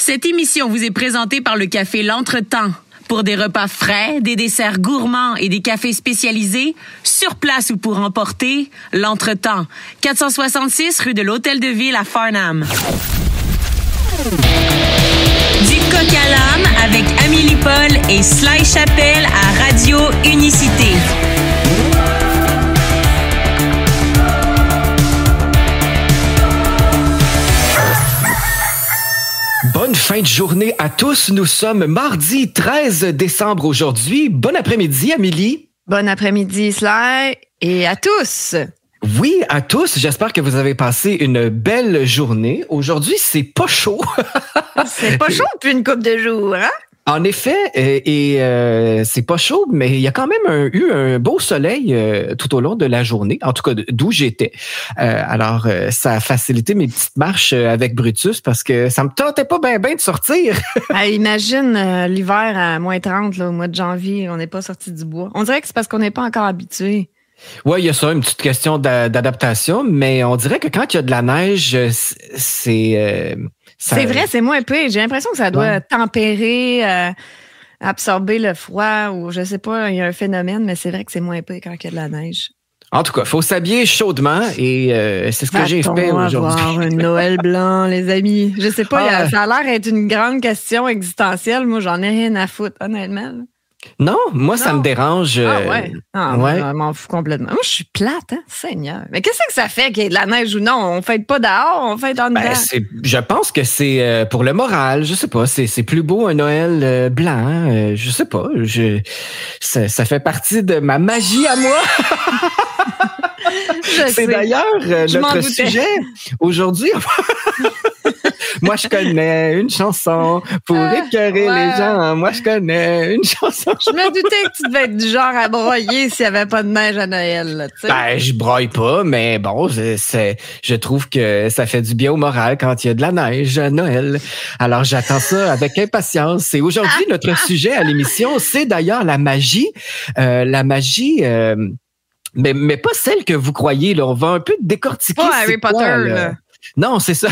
Cette émission vous est présentée par le café L'Entretemps. Pour des repas frais, des desserts gourmands et des cafés spécialisés, sur place ou pour emporter, L'Entretemps. 466 rue de l'Hôtel de Ville à Farnham. Du coq à l'âme avec Amélie Paul et Sly Chapelle à Radio Unicité. Bonne fin de journée à tous. Nous sommes mardi 13 décembre aujourd'hui. Bon après-midi, Amélie. Bon après-midi, Sly, et à tous. Oui, à tous. J'espère que vous avez passé une belle journée. Aujourd'hui, c'est pas chaud. C'est pas chaud depuis une couple de jours, hein? En effet, c'est pas chaud, mais il y a quand même eu un beau soleil tout au long de la journée, en tout cas d'où j'étais. Alors, ça a facilité mes petites marches avec Brutus parce que ça me tentait pas bien de sortir. Imagine l'hiver à moins 30, là, au mois de janvier, on n'est pas sorti du bois. On dirait que c'est parce qu'on n'est pas encore habitué. Oui, il y a ça, une petite question d'adaptation, mais on dirait que quand il y a de la neige, c'est vrai, c'est moins pire. J'ai l'impression que ça doit tempérer, absorber le froid ou je sais pas, il y a un phénomène, mais c'est vrai que c'est moins pire quand il y a de la neige. En tout cas, il faut s'habiller chaudement et c'est ce que j'ai fait aujourd'hui. Avoir un Noël blanc, les amis. Je sais pas, ça a l'air d'être une grande question existentielle. Moi, j'en ai rien à foutre, honnêtement. Non, moi, ça me dérange. Ouais. Je m'en fous complètement. Moi, je suis plate, hein, Seigneur. Mais qu'est-ce que ça fait qu'il y ait de la neige ou non? On fête pas dehors, on fête en dedans. Je pense que c'est pour le moral. Je sais pas, c'est plus beau un Noël blanc. Je sais pas. Ça fait partie de ma magie à moi. C'est d'ailleurs notre sujet aujourd'hui. Moi, je connais une chanson pour écœurer les gens. Moi, je connais une chanson. Je me doutais que tu devais être du genre à broyer s'il n'y avait pas de neige à Noël. Là, ben, je broye pas, mais bon, je trouve que ça fait du bien au moral quand il y a de la neige à Noël. Alors, j'attends ça avec impatience. Et aujourd'hui, notre sujet à l'émission, c'est d'ailleurs la magie. La magie... Mais pas celle que vous croyez. Là. On va un peu décortiquer. Pas Harry Potter, là. Non, c'est ça.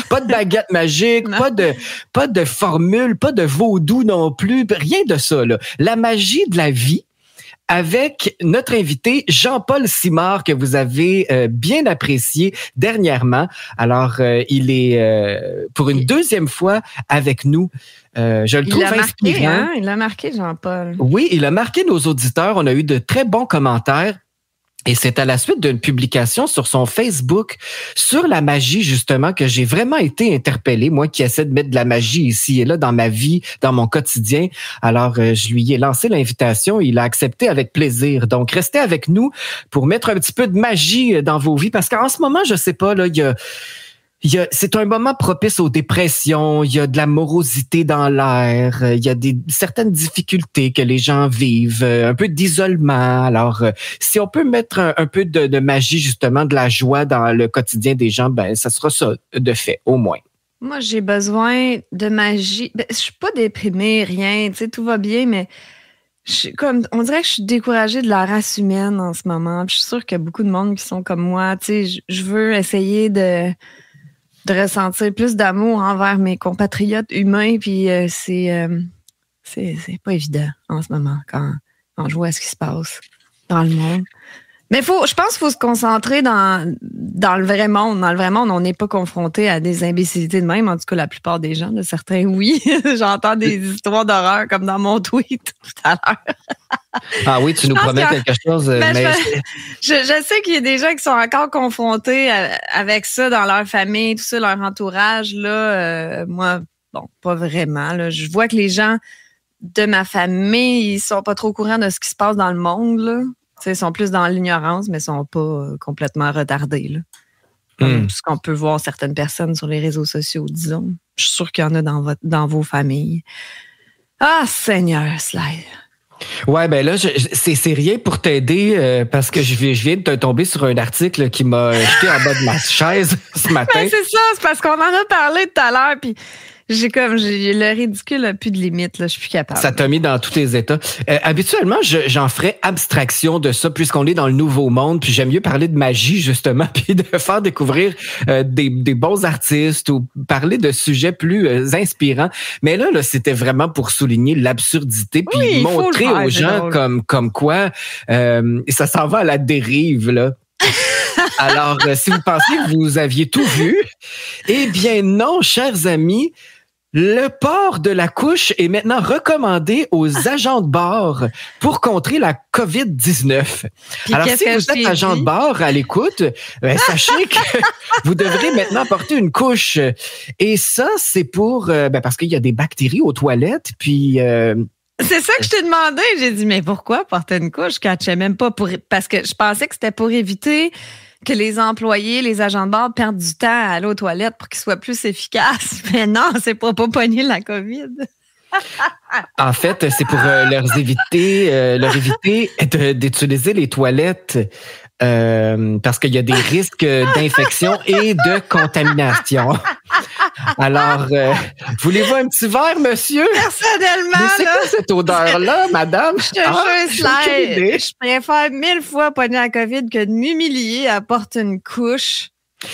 Pas de baguette magique, pas de formule, pas de vaudou non plus, rien de ça. Là. La magie de la vie avec notre invité Jean-Paul Simard que vous avez bien apprécié dernièrement. Alors, il est pour une deuxième fois avec nous. Je le trouve inspirant. Hein? Il a marqué, Jean-Paul. Oui, il a marqué nos auditeurs. On a eu de très bons commentaires. Et c'est à la suite d'une publication sur son Facebook sur la magie, justement, que j'ai vraiment été interpellé, moi qui essaie de mettre de la magie ici et là dans ma vie, dans mon quotidien. Alors, je lui ai lancé l'invitation, il a accepté avec plaisir. Donc, restez avec nous pour mettre un petit peu de magie dans vos vies, parce qu'en ce moment, je sais pas, là, c'est un moment propice aux dépressions, il y a de la morosité dans l'air, il y a certaines difficultés que les gens vivent, un peu d'isolement. Alors, si on peut mettre un peu de magie, justement, de la joie dans le quotidien des gens, ben ça sera ça de fait, au moins. Moi, j'ai besoin de magie. Ben, je suis pas déprimée, rien, tu sais, tout va bien, mais on dirait que je suis découragée de la race humaine en ce moment. Puis je suis sûre qu'il y a beaucoup de monde qui sont comme moi. Tu sais, je veux essayer de ressentir plus d'amour envers mes compatriotes humains, puis c'est pas évident en ce moment quand je vois ce qui se passe dans le monde. Mais je pense qu'il faut se concentrer dans le vrai monde. Dans le vrai monde, on n'est pas confronté à des imbécilités de même. En tout cas, la plupart des gens, de certains, oui. J'entends des histoires d'horreur comme dans mon tweet tout à l'heure. Ah oui, tu nous promets quelque chose. Mais je sais qu'il y a des gens qui sont encore confrontés avec ça dans leur famille, tout ça, leur entourage. Là, moi, bon, pas vraiment. Là. Je vois que les gens de ma famille, ils sont pas trop au courant de ce qui se passe dans le monde. Là. Ils sont plus dans l'ignorance, mais ils sont pas complètement retardés. Là. Comme ce qu'on peut voir certaines personnes sur les réseaux sociaux, disons. Je suis sûre qu'il y en a dans vos familles. Ah, Seigneur, Sly. Ouais, ben là, c'est rien pour t'aider parce que je viens de tomber sur un article qui m'a jeté en bas de ma chaise ce matin. Ben, c'est ça, c'est parce qu'on en a parlé tout à l'heure, puis le ridicule n'a plus de limite, là, je suis plus capable. Ça t'a mis dans tous tes états. Habituellement, j'en ferais abstraction de ça puisqu'on est dans le nouveau monde, puis j'aime mieux parler de magie, justement, puis de faire découvrir des bons artistes ou parler de sujets plus inspirants. Mais là, c'était vraiment pour souligner l'absurdité puis montrer aux gens comme quoi ça s'en va à la dérive, là. Alors, si vous pensiez que vous aviez tout vu, eh bien non, chers amis, le port de la couche est maintenant recommandé aux agents de bord pour contrer la COVID-19. Alors, si vous êtes agent de bord à l'écoute, sachez que vous devrez maintenant porter une couche. Et ça, c'est pour parce qu'il y a des bactéries aux toilettes, puis... C'est ça que je t'ai demandé. J'ai dit, mais pourquoi porter une couche quand je sais même pas parce que je pensais que c'était pour éviter que les employés, les agents de bord perdent du temps à aller aux toilettes pour qu'ils soient plus efficaces. Mais non, c'est pour pas pogner la COVID. En fait, c'est pour leur éviter d'utiliser les toilettes parce qu'il y a des risques d'infection et de contamination. Alors, voulez-vous un petit verre, monsieur? Personnellement, mais c'est quoi cette odeur-là, madame? Je préfère 1000 fois pogner la COVID que de m'humilier à porter une couche.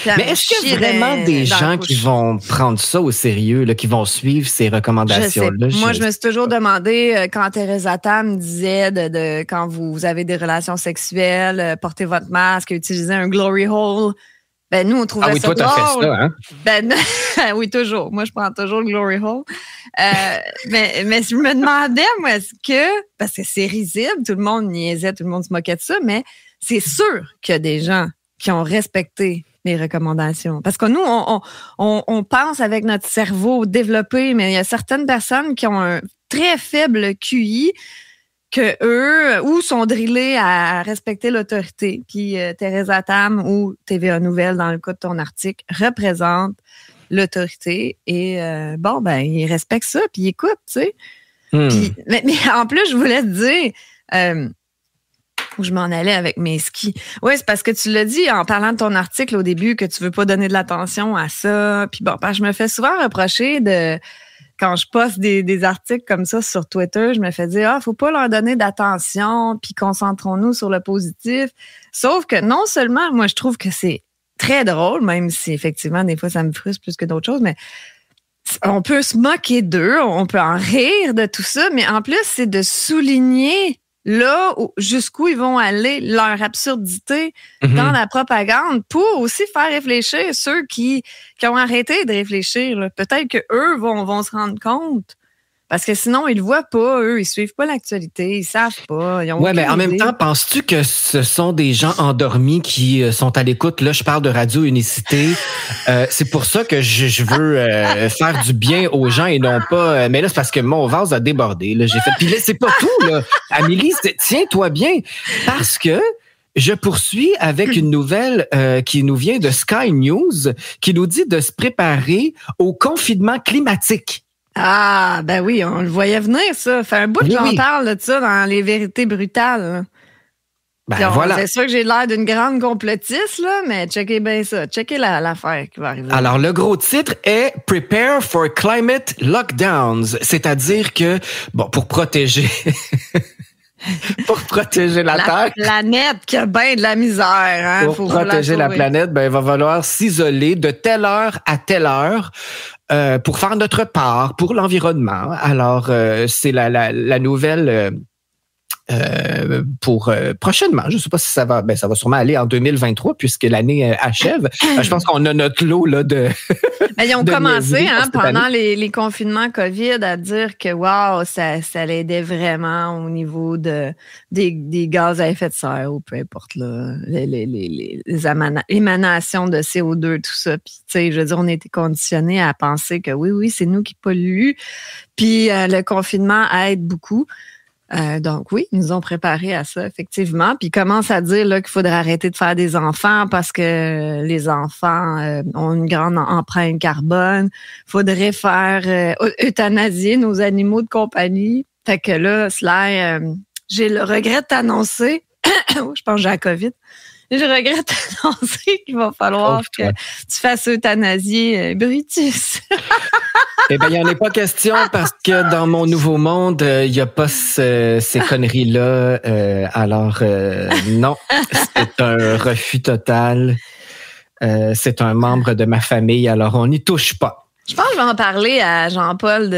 Mais est-ce qu'il y a vraiment des gens qui vont prendre ça au sérieux, là, qui vont suivre ces recommandations-là? Moi, je me suis toujours demandé, quand Teresa Tam disait de quand vous avez des relations sexuelles, portez votre masque, utilisez un glory hole. Ben, nous, on trouvait ça drôle. Ah oui, toi, t'as fait ça, hein? Oui, toujours. Moi, je prends toujours le glory hole. Mais je me demandais, moi, est-ce que, parce que c'est risible, tout le monde niaisait, tout le monde se moquait de ça, mais c'est sûr qu'il y a des gens qui ont respecté les recommandations. Parce que nous, on pense avec notre cerveau développé, mais il y a certaines personnes qui ont un très faible QI que eux, ou sont drillés à respecter l'autorité. Puis Teresa Tam ou TVA Nouvelles, dans le cas de ton article, représente l'autorité. Et ils respectent ça, puis ils écoutent, tu sais. Puis, mais en plus, je voulais te dire... où je m'en allais avec mes skis. Oui, c'est parce que tu l'as dit en parlant de ton article au début que tu veux pas donner de l'attention à ça. Puis je me fais souvent reprocher de... Quand je poste des articles comme ça sur Twitter, je me fais dire faut pas leur donner d'attention, puis concentrons-nous sur le positif. Sauf que non seulement, moi, je trouve que c'est très drôle, même si effectivement, des fois, ça me frustre plus que d'autres choses, mais on peut se moquer d'eux, on peut en rire de tout ça, mais en plus, c'est de souligner là jusqu'où ils vont aller, leur absurdité dans la propagande, pour aussi faire réfléchir ceux qui ont arrêté de réfléchir. Là. Peut-être qu'eux vont se rendre compte. Parce que sinon, ils le voient pas, eux, ils suivent pas l'actualité, ils savent pas. Oui, mais en même temps, penses-tu que ce sont des gens endormis qui sont à l'écoute? Là, je parle de Radio Unicité. C'est pour ça que je veux faire du bien aux gens et non pas... mais là, c'est parce que mon vase a débordé. Là, j'ai fait. Puis là, c'est pas tout, là. Amélie, tiens-toi bien. Parce que je poursuis avec une nouvelle qui nous vient de Sky News, qui nous dit de se préparer au confinement climatique. Ah, ben oui, on le voyait venir, ça. Fait un bout que j'en parle de ça dans Les Vérités brutales. Voilà. C'est sûr que j'ai l'air d'une grande complotiste, là, mais checkez bien ça. Checkez l'affaire qui va arriver. Alors, le gros titre est « Prepare for Climate Lockdowns », c'est-à-dire que, pour protéger... pour protéger la Terre. La planète qui a bien de la misère. Hein? Pour protéger la planète, il va falloir s'isoler de telle heure à telle heure pour faire notre part pour l'environnement. Alors, c'est la nouvelle pour prochainement. Je ne sais pas si ça va sûrement aller en 2023 puisque l'année achève. Je pense qu'on a notre lot là de... Ils ont commencé pendant les confinements COVID à dire que ça l'aidait vraiment au niveau des gaz à effet de serre ou peu importe là, les émanations de CO2, tout ça. Puis, tu sais, je veux dire, on a été conditionnés à penser que oui, c'est nous qui polluons. Puis, le confinement aide beaucoup. Donc oui, ils nous ont préparés à ça, effectivement. Puis ils commencent à dire là, qu'il faudrait arrêter de faire des enfants parce que les enfants ont une grande empreinte carbone. Il faudrait faire euthanasier nos animaux de compagnie. Fait que là, j'ai le regret de t'annoncer, je pense que j'ai la COVID, Je regrette d'annoncer qu'il va falloir que tu fasses euthanasier Brutus. Eh bien, il n'y en a pas question parce que dans mon nouveau monde, il n'y a pas ces conneries-là. Alors, non, c'est un refus total. C'est un membre de ma famille, alors on n'y touche pas. Je pense que je vais en parler à Jean-Paul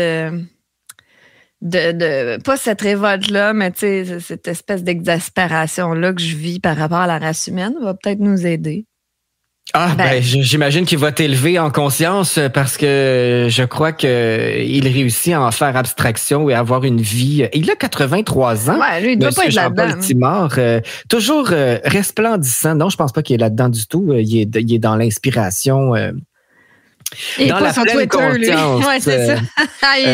de pas cette révolte-là, mais tu sais, cette espèce d'exaspération-là que je vis par rapport à la race humaine va peut-être nous aider. Ah, ben j'imagine qu'il va t'élever en conscience parce que je crois qu'il réussit à en faire abstraction et à avoir une vie. Il a 83 ans. Ouais, lui, il doit pas être là-dedans. Jean-Paul Timard, toujours resplendissant. Non, je pense pas qu'il est là-dedans du tout. Il est dans l'inspiration. Dans la pleine conscience. Ouais, c'est ça.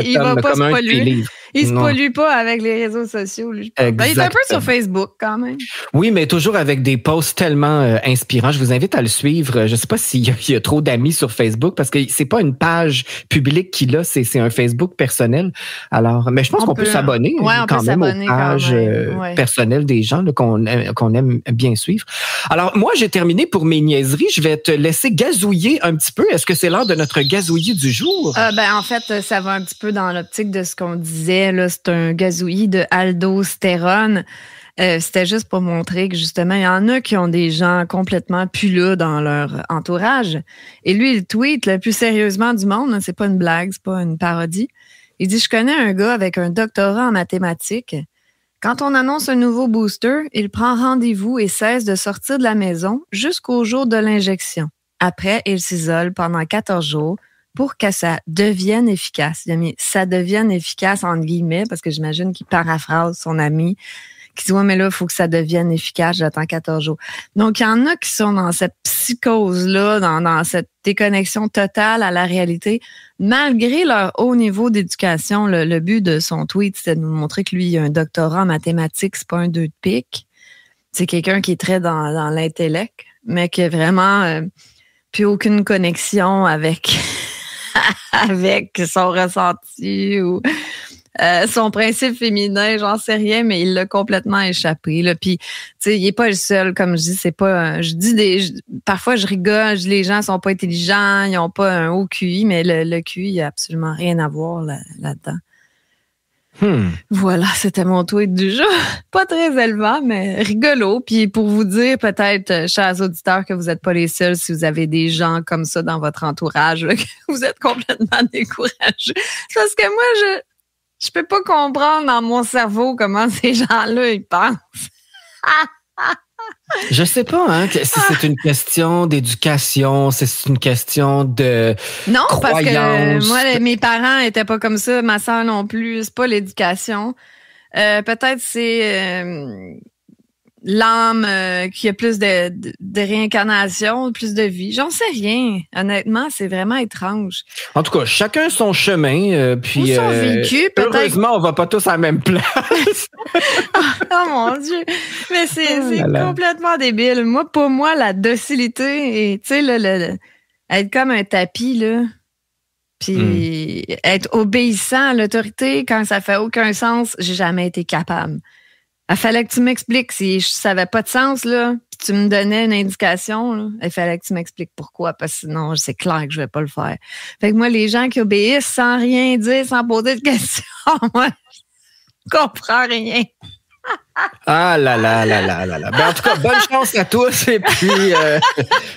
il va pas se polluer. Il se pollue pas avec les réseaux sociaux, lui. Il est un peu sur Facebook, quand même. Oui, mais toujours avec des posts tellement inspirants. Je vous invite à le suivre. Je sais pas s'il y a trop d'amis sur Facebook parce que c'est pas une page publique qu'il a, c'est un Facebook personnel. Alors, mais je pense qu'on peut s'abonner quand même aux pages personnelles des gens là, qu'on aime bien suivre. Alors, moi, j'ai terminé pour mes niaiseries. Je vais te laisser gazouiller un petit peu. Est-ce que c'est l'heure de notre gazouillis du jour? En fait, ça va un petit peu dans l'optique de ce qu'on disait. Là, c'est un gazouillis de aldostérone. C'était juste pour montrer que, justement, il y en a qui ont des gens complètement puleux dans leur entourage. Et lui, il tweet le plus sérieusement du monde. C'est pas une blague, c'est pas une parodie. Il dit « Je connais un gars avec un doctorat en mathématiques. Quand on annonce un nouveau booster, il prend rendez-vous et cesse de sortir de la maison jusqu'au jour de l'injection. Après, il s'isole pendant 14 jours pour que ça devienne efficace. Il a mis « ça devienne efficace » entre guillemets, parce que j'imagine qu'il paraphrase son ami, qui dit « ouais, mais là, il faut que ça devienne efficace, j'attends 14 jours ». Donc, il y en a qui sont dans cette psychose-là, dans cette déconnexion totale à la réalité, malgré leur haut niveau d'éducation. Le but de son tweet, c'était de nous montrer que lui, il a un doctorat en mathématiques, c'est pas un 2 de pique. C'est quelqu'un qui est très dans l'intellect, mais qui a vraiment plus aucune connexion avec... avec son ressenti ou son principe féminin, j'en sais rien, mais il l'a complètement échappé. Là. Puis, tu sais, il est pas le seul, comme je dis, c'est pas... parfois, je rigole, je dis les gens sont pas intelligents, ils ont pas un haut QI, mais le QI, il n'y a absolument rien à voir là-dedans. Voilà, c'était mon tweet du jour. Pas très élevant, mais rigolo. Puis pour vous dire, peut-être, chers auditeurs, que vous n'êtes pas les seuls si vous avez des gens comme ça dans votre entourage, là, que vous êtes complètement découragés. Parce que moi, je peux pas comprendre dans mon cerveau comment ces gens-là, ils pensent. Je sais pas, si c'est une question d'éducation, si c'est une question de non, croyance. Parce que moi, mes parents étaient pas comme ça, ma sœur non plus. C'est pas l'éducation. Peut-être c'est l'âme qui a plus de réincarnation, plus de vie. J'en sais rien. Honnêtement, c'est vraiment étrange. En tout cas, chacun son chemin. Puis, ou son vécu, peut-être. Heureusement, on va pas tous à la même place. Oh mon Dieu! Mais c'est complètement débile. Moi, pour moi, la docilité et, tu sais, être comme un tapis, là. Puis être obéissant à l'autorité quand ça fait aucun sens, j'ai jamais été capable. Il fallait que tu m'expliques. Si ça n'avait pas de sens, là, puis tu me donnais une indication, là, il fallait que tu m'expliques pourquoi, parce que sinon, c'est clair que je ne vais pas le faire. Fait que moi, les gens qui obéissent sans rien dire, sans poser de questions, moi, je comprends rien. Ah là là là là là là. Ben, en tout cas, bonne chance à tous et puis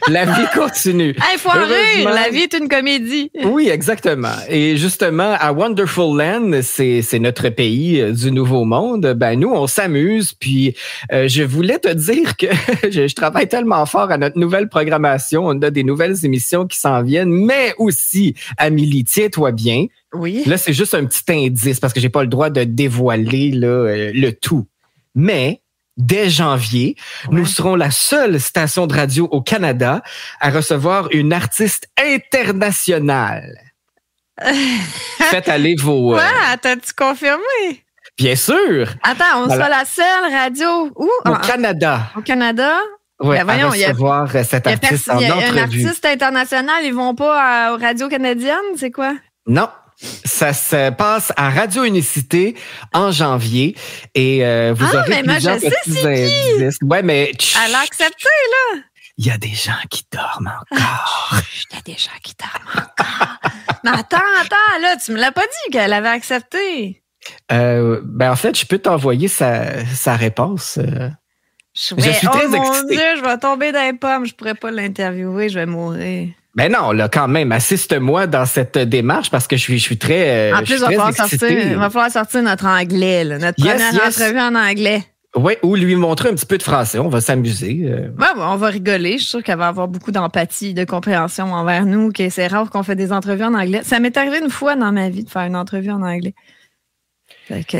la vie continue. Hey, faut en rire, la vie est une comédie. Oui, exactement. Et justement, à Wonderful Land, c'est notre pays du Nouveau Monde. Ben nous, on s'amuse. Puis je voulais te dire que je travaille tellement fort à notre nouvelle programmation. On a des nouvelles émissions qui s'en viennent, mais aussi, Amélie, tiens-toi bien. Oui. Là, c'est juste un petit indice parce que j'ai pas le droit de dévoiler là, le tout. Mais dès janvier, nous serons la seule station de radio au Canada à recevoir une artiste internationale. Faites aller vos... t'as-tu confirmé? Bien sûr! Attends, on sera la seule radio... Où? Au Canada. Au Canada? Oui, à recevoir cette artiste en entrevue. Il y a un artiste international, ils vont pas aux radios canadiennes, c'est quoi? Non. Ça se passe à Radio Unicité en janvier et vous aurez plusieurs petits indices. Ouais, mais elle a accepté, là. Il y a des gens qui dorment encore. Il y a des gens qui dorment encore. Mais attends, là, tu me l'as pas dit qu'elle avait accepté. En fait, je peux t'envoyer sa réponse. Je suis très excité. Mon Dieu, je vais tomber dans les pommes. Je pourrais pas l'interviewer, je vais mourir. Ben non, là, quand même, assiste-moi dans cette démarche parce que je suis très. En plus, il va falloir sortir notre anglais, là, notre première entrevue en anglais. Oui, ou lui montrer un petit peu de français. On va s'amuser. On va rigoler. Je suis sûre qu'elle va avoir beaucoup d'empathie, de compréhension envers nous, que c'est rare qu'on fait des entrevues en anglais. Ça m'est arrivé une fois dans ma vie de faire une entrevue en anglais. Fait que...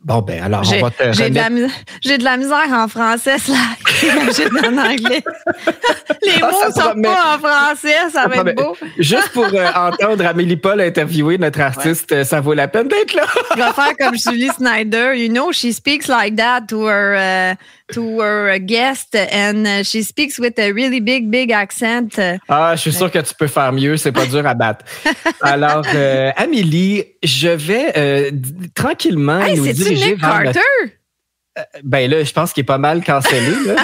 Bon, ben alors, on va te remettre... J'ai de la misère en français, j'ai en anglais. Les mots sont pas en français, ça va être beau. Juste pour entendre Amélie Paul interviewer notre artiste, ça vaut la peine d'être là. Je vais faire comme Julie Snyder. You know, she speaks like that to her guest and she speaks with a really big accent. Je suis sûr que tu peux faire mieux, c'est pas dur à battre. Alors, Amélie, je vais tranquillement nous diriger Nick Carter? Ben là, je pense qu'il est pas mal cancellé. Là.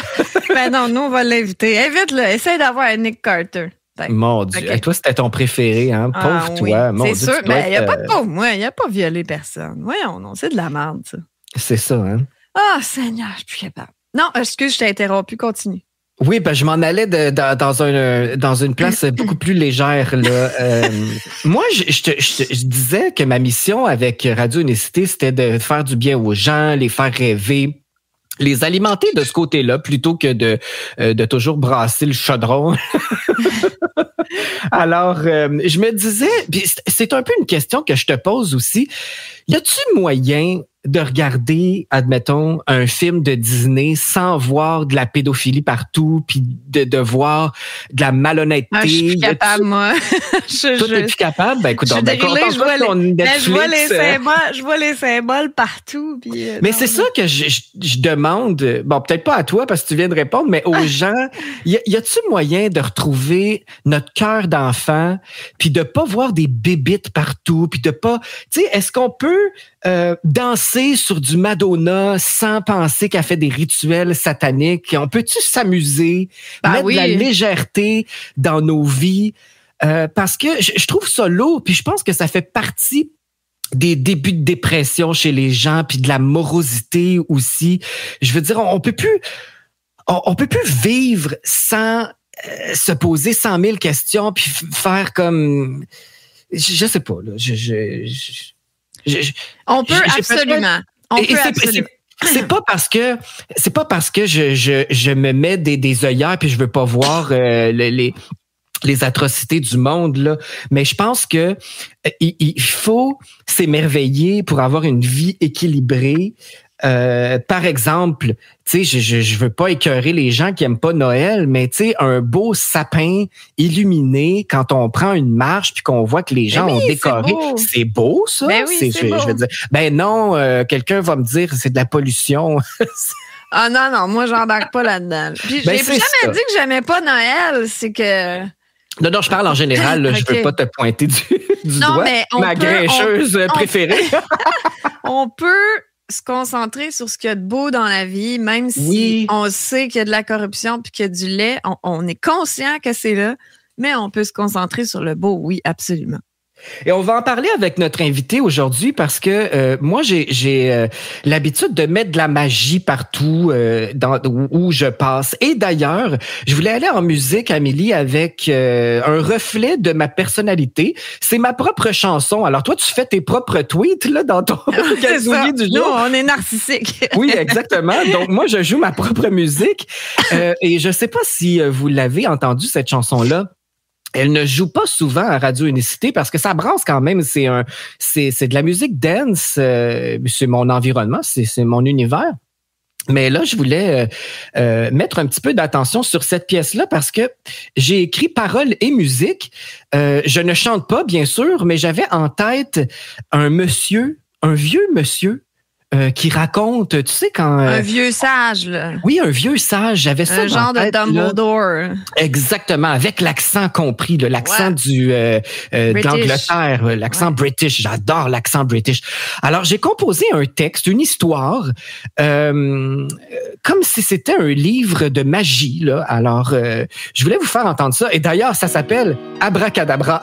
Ben non, nous, on va l'inviter. Invite-le. Essaye d'avoir un Nick Carter. Mon Dieu. Okay. Et toi, c'était ton préféré, hein? Pauvre toi. Oui. C'est sûr. Mais il n'y a pas de pauvre moi. Il n'a pas violé personne. Voyons, non. C'est de la merde, ça. C'est ça, hein? Seigneur, je suis plus capable. Non, excuse, je t'ai interrompu. Continue. Oui, ben je m'en allais dans une place beaucoup plus légère. Là. Moi, je disais que ma mission avec Radio Unicité, c'était de faire du bien aux gens, les faire rêver, les alimenter de ce côté-là, plutôt que de toujours brasser le chaudron. Alors, je me disais, puis c'est un peu une question que je te pose aussi, y a-t-il moyen de regarder, admettons, un film de Disney sans voir de la pédophilie partout, puis de voir de la malhonnêteté? Je suis plus capable, moi. Toi, t'es plus capable? Ben écoute, je vois les symboles partout. Puis, mais c'est ça que je demande, bon, peut-être pas à toi parce que tu viens de répondre, mais aux gens, y a-t-il moyen de retrouver notre cœur d'enfant, puis de pas voir des bébites partout, puis de pas... Tu sais, est-ce qu'on peut danser sur du Madonna sans penser qu'elle fait des rituels sataniques? On peut-tu s'amuser, mettre de la légèreté dans nos vies? Parce que je trouve ça lourd, puis je pense que ça fait partie des débuts de dépression chez les gens, puis de la morosité aussi. Je veux dire, on peut plus vivre sans se poser 100 000 questions, puis faire comme... Je sais pas, là. On peut absolument. C'est pas parce que je me mets des œillères puis je veux pas voir les atrocités du monde là, mais je pense que il faut s'émerveiller pour avoir une vie équilibrée. Par exemple, tu sais, je veux pas écœurer les gens qui aiment pas Noël, mais tu sais, un beau sapin illuminé quand on prend une marche puis qu'on voit que les gens ont décoré, c'est beau ça. Ben oui, c'est beau. Je veux dire, ben non, quelqu'un va me dire c'est de la pollution. Ah non, moi j'embarque pas là-dedans. Puis j'ai jamais dit que j'aimais pas Noël, c'est que... Non, je parle en général, là, okay. Je veux pas te pointer du doigt. Mais ma grincheuse préférée. On peut se concentrer sur ce qu'il y a de beau dans la vie, même si on sait qu'il y a de la corruption puis qu'il y a du lait. On est conscient que c'est là, mais on peut se concentrer sur le beau, oui, absolument. Et on va en parler avec notre invité aujourd'hui parce que moi, j'ai l'habitude de mettre de la magie partout où je passe. Et d'ailleurs, je voulais aller en musique, Amélie, avec un reflet de ma personnalité. C'est ma propre chanson. Alors toi, tu fais tes propres tweets là dans ton gazouillis du jour. Nous, on est narcissique. Oui, exactement. Donc moi, je joue ma propre musique. Et je sais pas si vous l'avez entendu, cette chanson-là. Elle ne joue pas souvent à Radio Unicité parce que ça brasse quand même. C'est de la musique dance. C'est mon environnement, c'est mon univers. Mais là, je voulais mettre un petit peu d'attention sur cette pièce-là parce que j'ai écrit paroles et musique. Je ne chante pas, bien sûr, mais j'avais en tête un vieux monsieur, qui raconte, tu sais, quand... un vieux sage, là. Oui, un vieux sage. J'avais ça un genre de Dumbledore. Exactement, avec l'accent compris, là, l'accent de l'Angleterre, l'accent british. J'adore l'accent british. Alors, j'ai composé un texte, une histoire, comme si c'était un livre de magie, là. Alors, je voulais vous faire entendre ça. Et d'ailleurs, ça s'appelle Abracadabra.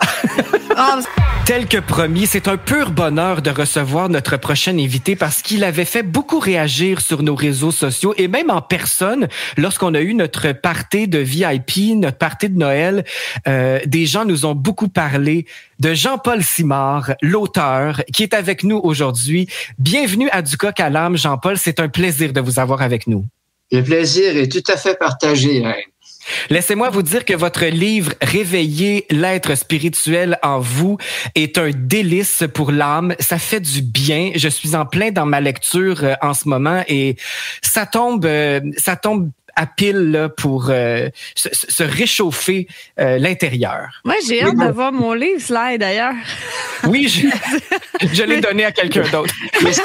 Tel que promis, c'est un pur bonheur de recevoir notre prochain invité parce qu'il avait fait beaucoup réagir sur nos réseaux sociaux et même en personne lorsqu'on a eu notre party de VIP, notre party de Noël. Des gens nous ont beaucoup parlé de Jean-Paul Simard, l'auteur, qui est avec nous aujourd'hui. Bienvenue à Du Coq à l'âme, Jean-Paul. C'est un plaisir de vous avoir avec nous. Le plaisir est tout à fait partagé, hein. Laissez-moi vous dire que votre livre « Réveiller l'être spirituel en vous » est un délice pour l'âme. Ça fait du bien. Je suis en plein dans ma lecture en ce moment et ça tombe à pile là, pour se réchauffer l'intérieur. Moi, j'ai hâte de voir mon livre, Slide, d'ailleurs. Oui, je l'ai donné à quelqu'un d'autre. Mais c'est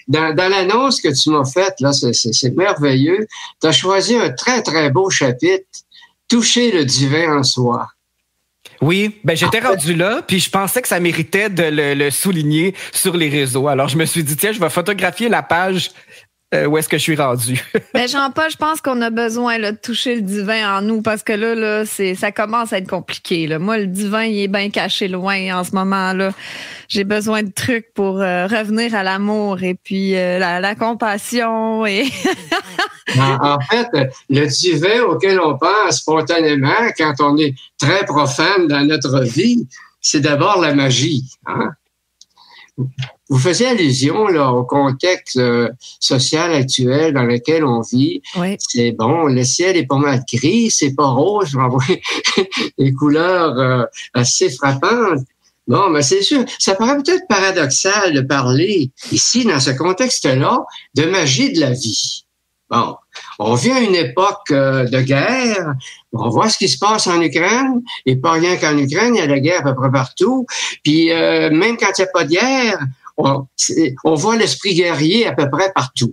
dans l'annonce que tu m'as faite, là, c'est merveilleux. Tu as choisi un très, très beau chapitre, « Toucher le divin en soi ». Oui, ben j'étais rendu là, puis je pensais que ça méritait de le souligner sur les réseaux. Alors, je me suis dit, tiens, je vais photographier la page où est-ce que je suis rendu. Mais Jean-Paul, je pense qu'on a besoin là, de toucher le divin en nous parce que là ça commence à être compliqué. Là. Moi, le divin, il est bien caché loin en ce moment-là. J'ai besoin de trucs pour revenir à l'amour et puis la compassion. Et en fait, le divin auquel on pense spontanément quand on est très profane dans notre vie, c'est d'abord la magie. Hein? Vous faisiez allusion là, au contexte social actuel dans lequel on vit. Oui. C'est bon, le ciel est pas mal gris, c'est pas rose, je renvoie des couleurs assez frappantes. Bon, mais c'est sûr, ça paraît peut-être paradoxal de parler ici, dans ce contexte-là, de magie de la vie. Bon, on vit à une époque de guerre. On voit ce qui se passe en Ukraine, et pas rien qu'en Ukraine, il y a la guerre à peu près partout. Puis même quand il n'y a pas de guerre, on voit l'esprit guerrier à peu près partout.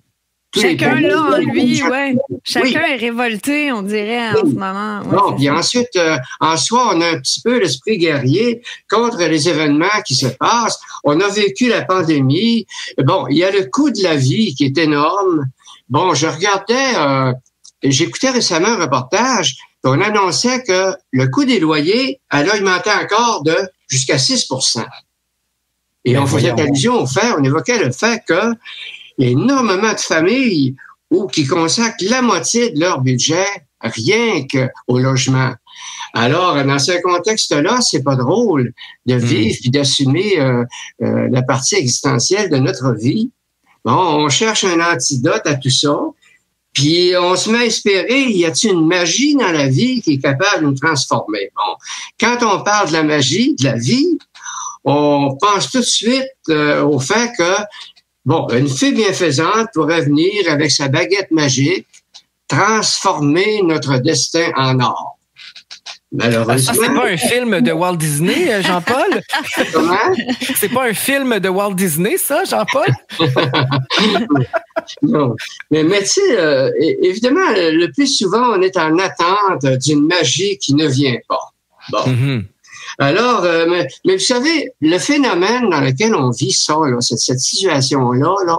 Chacun là en lui, ouais. Chacun est révolté, on dirait, en ce moment. Ouais, bon, puis ensuite, en soi, on a un petit peu l'esprit guerrier contre les événements qui se passent. On a vécu la pandémie. Bon, il y a le coût de la vie qui est énorme. Bon, j'écoutais récemment un reportage, on annonçait que le coût des loyers allait augmenter encore de jusqu'à 6%. Et on faisait allusion au fait, on évoquait le fait qu'il y a énormément de familles qui consacrent la moitié de leur budget rien qu'au logement. Alors, dans ce contexte-là, c'est pas drôle de vivre et d'assumer la partie existentielle de notre vie. Bon, on cherche un antidote à tout ça, puis on se met à espérer, y a-t-il une magie dans la vie qui est capable de nous transformer? Bon, quand on parle de la magie, de la vie, on pense tout de suite au fait que, bon, une fée bienfaisante pourrait venir avec sa baguette magique transformer notre destin en or. Malheureusement. Ça, c'est pas un film de Walt Disney, Jean-Paul? Comment? C'est pas un film de Walt Disney, ça, Jean-Paul? Non. Mais tu sais, évidemment, le plus souvent, on est en attente d'une magie qui ne vient pas. Bon. Mm-hmm. Alors, mais vous savez, le phénomène dans lequel on vit ça, là, cette situation-là, là,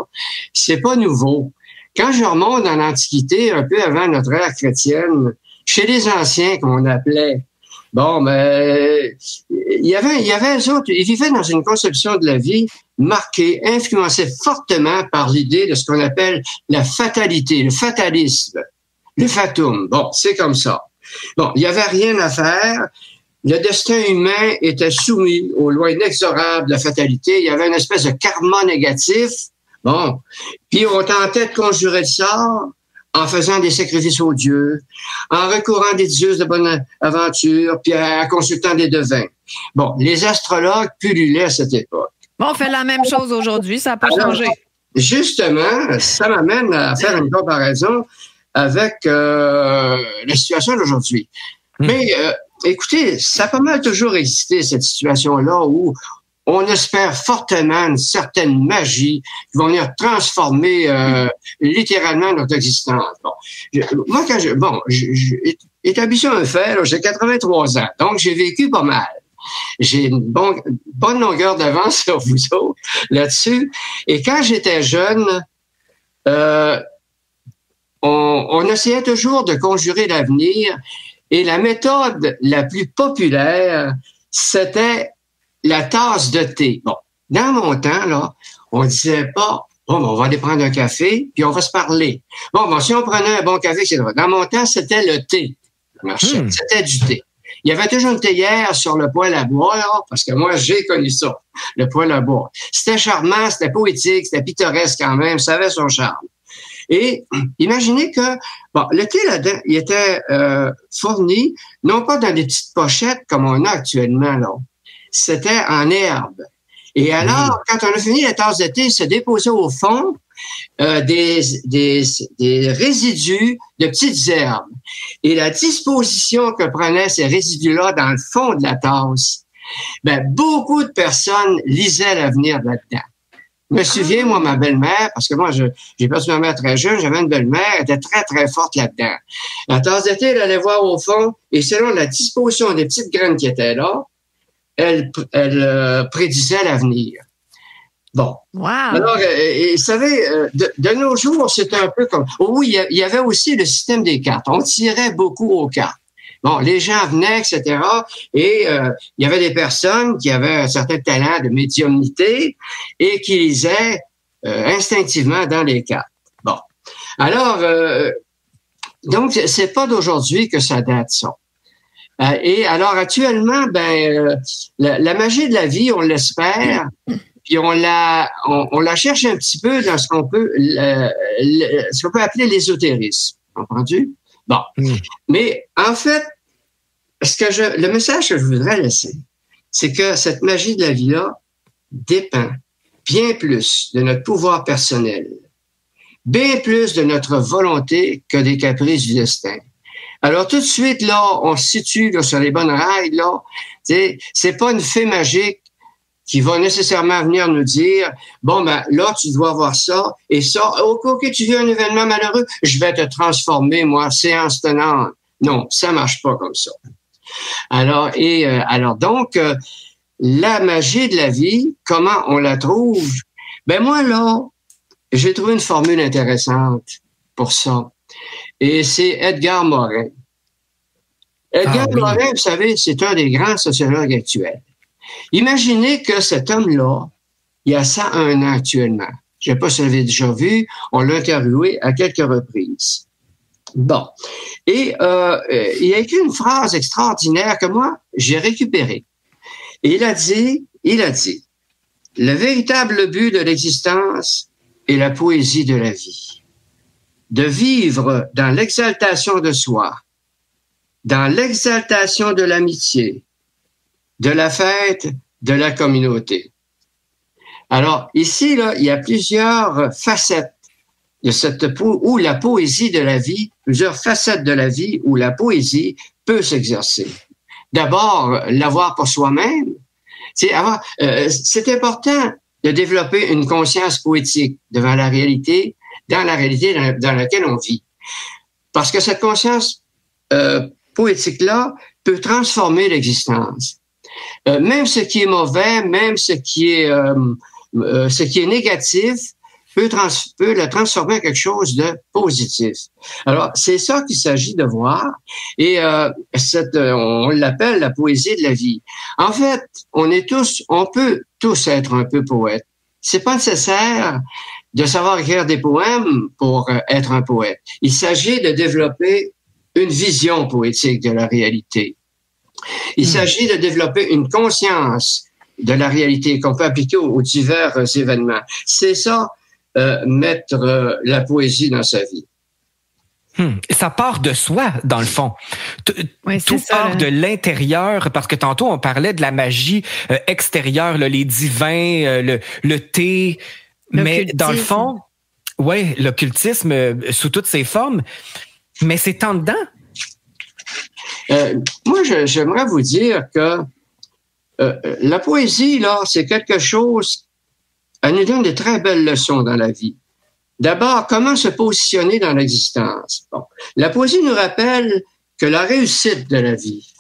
c'est pas nouveau. Quand je remonte dans l'Antiquité, un peu avant notre ère chrétienne, chez les anciens, qu'on appelait, bon, il y avait eux autres, ils vivaient dans une conception de la vie marquée, influencée fortement par l'idée de ce qu'on appelle la fatalité, le fatalisme, le fatum. Bon, c'est comme ça. Bon, il n'y avait rien à faire. Le destin humain était soumis aux lois inexorables de la fatalité. Il y avait une espèce de karma négatif. Bon. Puis on tentait de conjurer le sort en faisant des sacrifices aux dieux, en recourant à des dieux de bonne aventure, puis en consultant des devins. Bon, les astrologues pullulaient à cette époque. Bon, on fait la même chose aujourd'hui, ça n'a pas changé. Justement, ça m'amène à faire une comparaison avec la situation d'aujourd'hui. Mais écoutez, ça a pas mal toujours existé, cette situation-là, où on espère fortement une certaine magie qui va venir transformer littéralement notre existence. Moi, quand j'ai établi un fait, j'ai 83 ans, donc j'ai vécu pas mal. J'ai une bonne longueur d'avance sur vous autres là-dessus. Et quand j'étais jeune, on essayait toujours de conjurer l'avenir. Et la méthode la plus populaire, c'était la tasse de thé. Bon, dans mon temps, là, on disait pas, on va aller prendre un café, puis on va se parler. Bon, si on prenait un bon café, etc. Dans mon temps, c'était le thé. C'était du thé. Il y avait toujours une théière sur le poêle à bois, là, parce que moi, j'ai connu ça, le poêle à bois. C'était charmant, c'était poétique, c'était pittoresque quand même, ça avait son charme. Et imaginez que, le thé là-dedans, il était fourni, non pas dans des petites pochettes comme on a actuellement, là. C'était en herbe. Et alors, quand on a fini la tasse de thé, se déposait au fond des résidus de petites herbes. Et la disposition que prenaient ces résidus-là dans le fond de la tasse, beaucoup de personnes lisaient l'avenir là-dedans. Je me souviens, moi, ma belle-mère, parce que moi, j'ai perdu ma mère très jeune, j'avais une belle-mère, elle était très, très forte là-dedans. La tasse de thé, elle allait voir au fond, et selon la disposition des petites graines qui étaient là, elle prédisait l'avenir. Bon. Wow. Alors, vous savez, de nos jours, c'était un peu comme... Oui, il y avait aussi le système des cartes. On tirait beaucoup aux cartes. Bon, les gens venaient, etc. Et il y avait des personnes qui avaient un certain talent de médiumnité et qui lisaient instinctivement dans les cartes. Bon. Alors, donc, c'est pas d'aujourd'hui que ça date, ça. Et alors, actuellement, la magie de la vie, on l'espère, puis on la cherche un petit peu dans ce qu'on peut appeler l'ésotérisme. Entendu? Bon. Mais en fait, le message que je voudrais laisser, c'est que cette magie de la vie-là dépend bien plus de notre pouvoir personnel, bien plus de notre volonté que des caprices du destin. Alors, tout de suite, là, on se situe là, sur les bonnes rails, là. C'est pas une fée magique qui va nécessairement venir nous dire, là, tu dois voir ça, et ça, ok, tu vis un événement malheureux, je vais te transformer, moi, séance tenante. Non, ça marche pas comme ça. Alors, donc, la magie de la vie, comment on la trouve? Moi, là, j'ai trouvé une formule intéressante pour ça. Et c'est Edgar Morin. Edgar Morin, vous savez, c'est un des grands sociologues actuels. Imaginez que cet homme-là, il a 101 ans actuellement. Je ne sais pas si vous l'avez déjà vu, on l'a interviewé à quelques reprises. Bon. Et il a écrit une phrase extraordinaire que moi, j'ai récupérée. Et il a dit, le véritable but de l'existence est la poésie de la vie. De vivre dans l'exaltation de soi, dans l'exaltation de l'amitié, de la fête, de la communauté. Alors, ici, là, il y a plusieurs facettes de où la poésie de la vie, plusieurs facettes de la vie où la poésie peut s'exercer. D'abord, l'avoir pour soi-même. C'est important de développer une conscience poétique devant la réalité, dans la réalité dans laquelle on vit. Parce que cette conscience poétique-là peut transformer l'existence. Même ce qui est mauvais, même ce qui est négatif, peut la transformer en quelque chose de positif. Alors, c'est ça qu'il s'agit de voir. Et on l'appelle la poésie de la vie. En fait, on peut tous être un peu poète. C'est pas nécessaire de savoir écrire des poèmes pour être un poète. Il s'agit de développer une vision poétique de la réalité. Il s'agit de développer une conscience de la réalité qu'on peut appliquer aux divers événements. C'est ça, mettre la poésie dans sa vie. Ça part de soi, dans le fond. Tout part de l'intérieur, parce que tantôt, on parlait de la magie extérieure, là, les divins, le thé. Mais dans le fond, l'occultisme sous toutes ses formes, mais c'est en dedans. Moi, j'aimerais vous dire que la poésie, là, c'est quelque chose, elle nous donne de très belles leçons dans la vie. D'abord, comment se positionner dans l'existence. Bon. La poésie nous rappelle que la réussite de la vie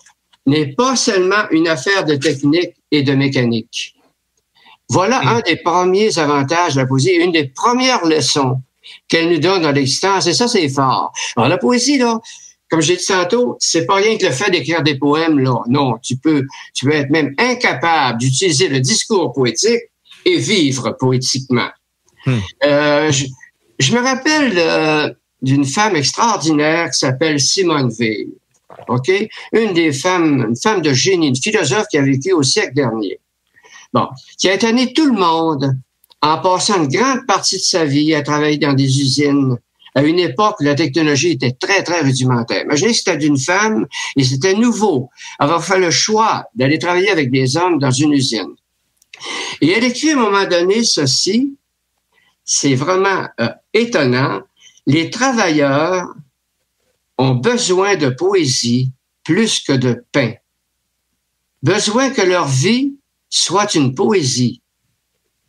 n'est pas seulement une affaire de technique et de mécanique. Voilà un des premiers avantages de la poésie, une des premières leçons qu'elle nous donne dans l'existence, et ça, c'est fort. Alors, la poésie, là, comme j'ai dit tantôt, c'est pas rien que le fait d'écrire des poèmes, là. Non, tu peux être même incapable d'utiliser le discours poétique et vivre poétiquement. Je me rappelle d'une femme extraordinaire qui s'appelle Simone Veil. OK? Une femme de génie, une philosophe qui a vécu au siècle dernier. Bon, qui a étonné tout le monde en passant une grande partie de sa vie à travailler dans des usines à une époque où la technologie était très, très rudimentaire. Imaginez que c'était une femme et c'était nouveau avoir fait le choix d'aller travailler avec des hommes dans une usine. Et elle écrit à un moment donné ceci, c'est vraiment étonnant. Les travailleurs ont besoin de poésie plus que de pain. Besoin que leur vie soit une poésie.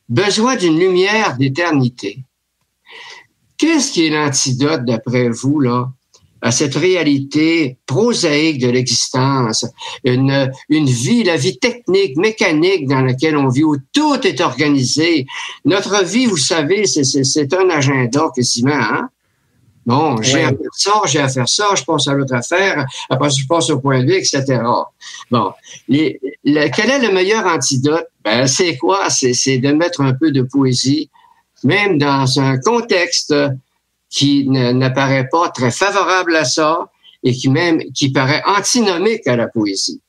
Besoin d'une lumière d'éternité. Qu'est-ce qui est l'antidote, d'après vous, là, à cette réalité prosaïque de l'existence, une vie, la vie technique, mécanique dans laquelle on vit, où tout est organisé. Notre vie, vous savez, c'est un agenda quasiment, hein? Bon, j'ai à faire ça, je passe à l'autre affaire, après je passe au point B, etc. Bon, quel est le meilleur antidote? Ben, c'est quoi? C'est de mettre un peu de poésie, même dans un contexte qui n'apparaît pas très favorable à ça et qui paraît antinomique à la poésie.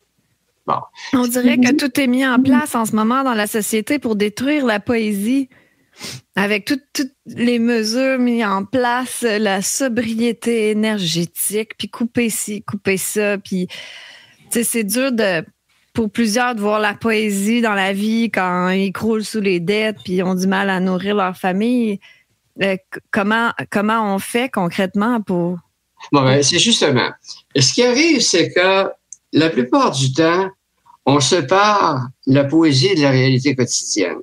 Bon. On dirait que tout est mis en place en ce moment dans la société pour détruire la poésie. Avec toutes les mesures mises en place, la sobriété énergétique, puis couper ci, couper ça, puis c'est dur pour plusieurs de voir la poésie dans la vie quand ils croulent sous les dettes puis ils ont du mal à nourrir leur famille. Comment on fait concrètement pour... Bon, ben, c'est justement. Ce qui arrive, c'est que la plupart du temps, on sépare la poésie de la réalité quotidienne.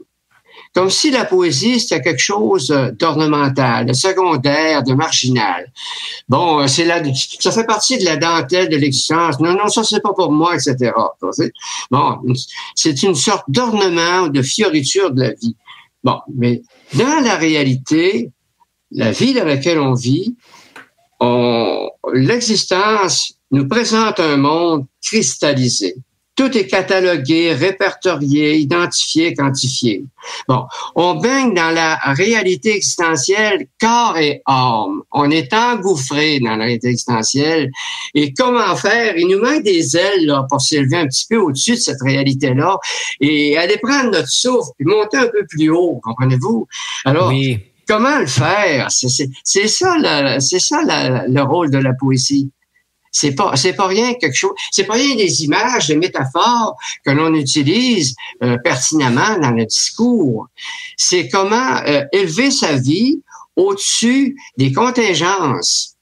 Comme si la poésie, c'était quelque chose d'ornemental, de secondaire, de marginal. Bon, ça fait partie de la dentelle de l'existence. Non, ça, c'est pas pour moi, etc. Bon, c'est une sorte d'ornement ou de fioriture de la vie. Bon, mais dans la réalité, la vie dans laquelle on vit, l'existence nous présente un monde cristallisé. Tout est catalogué, répertorié, identifié, quantifié. Bon, on baigne dans la réalité existentielle corps et âme. On est engouffré dans la réalité existentielle. Et comment faire? Il nous manque des ailes là, pour s'élever un petit peu au-dessus de cette réalité-là et aller prendre notre souffle puis monter un peu plus haut, comprenez-vous? Alors, oui. Comment le faire? C'est ça le rôle de la poésie. C'est pas rien quelque chose, c'est pas rien des images, des métaphores que l'on utilise pertinemment dans le discours. C'est comment élever sa vie au-dessus des contingences,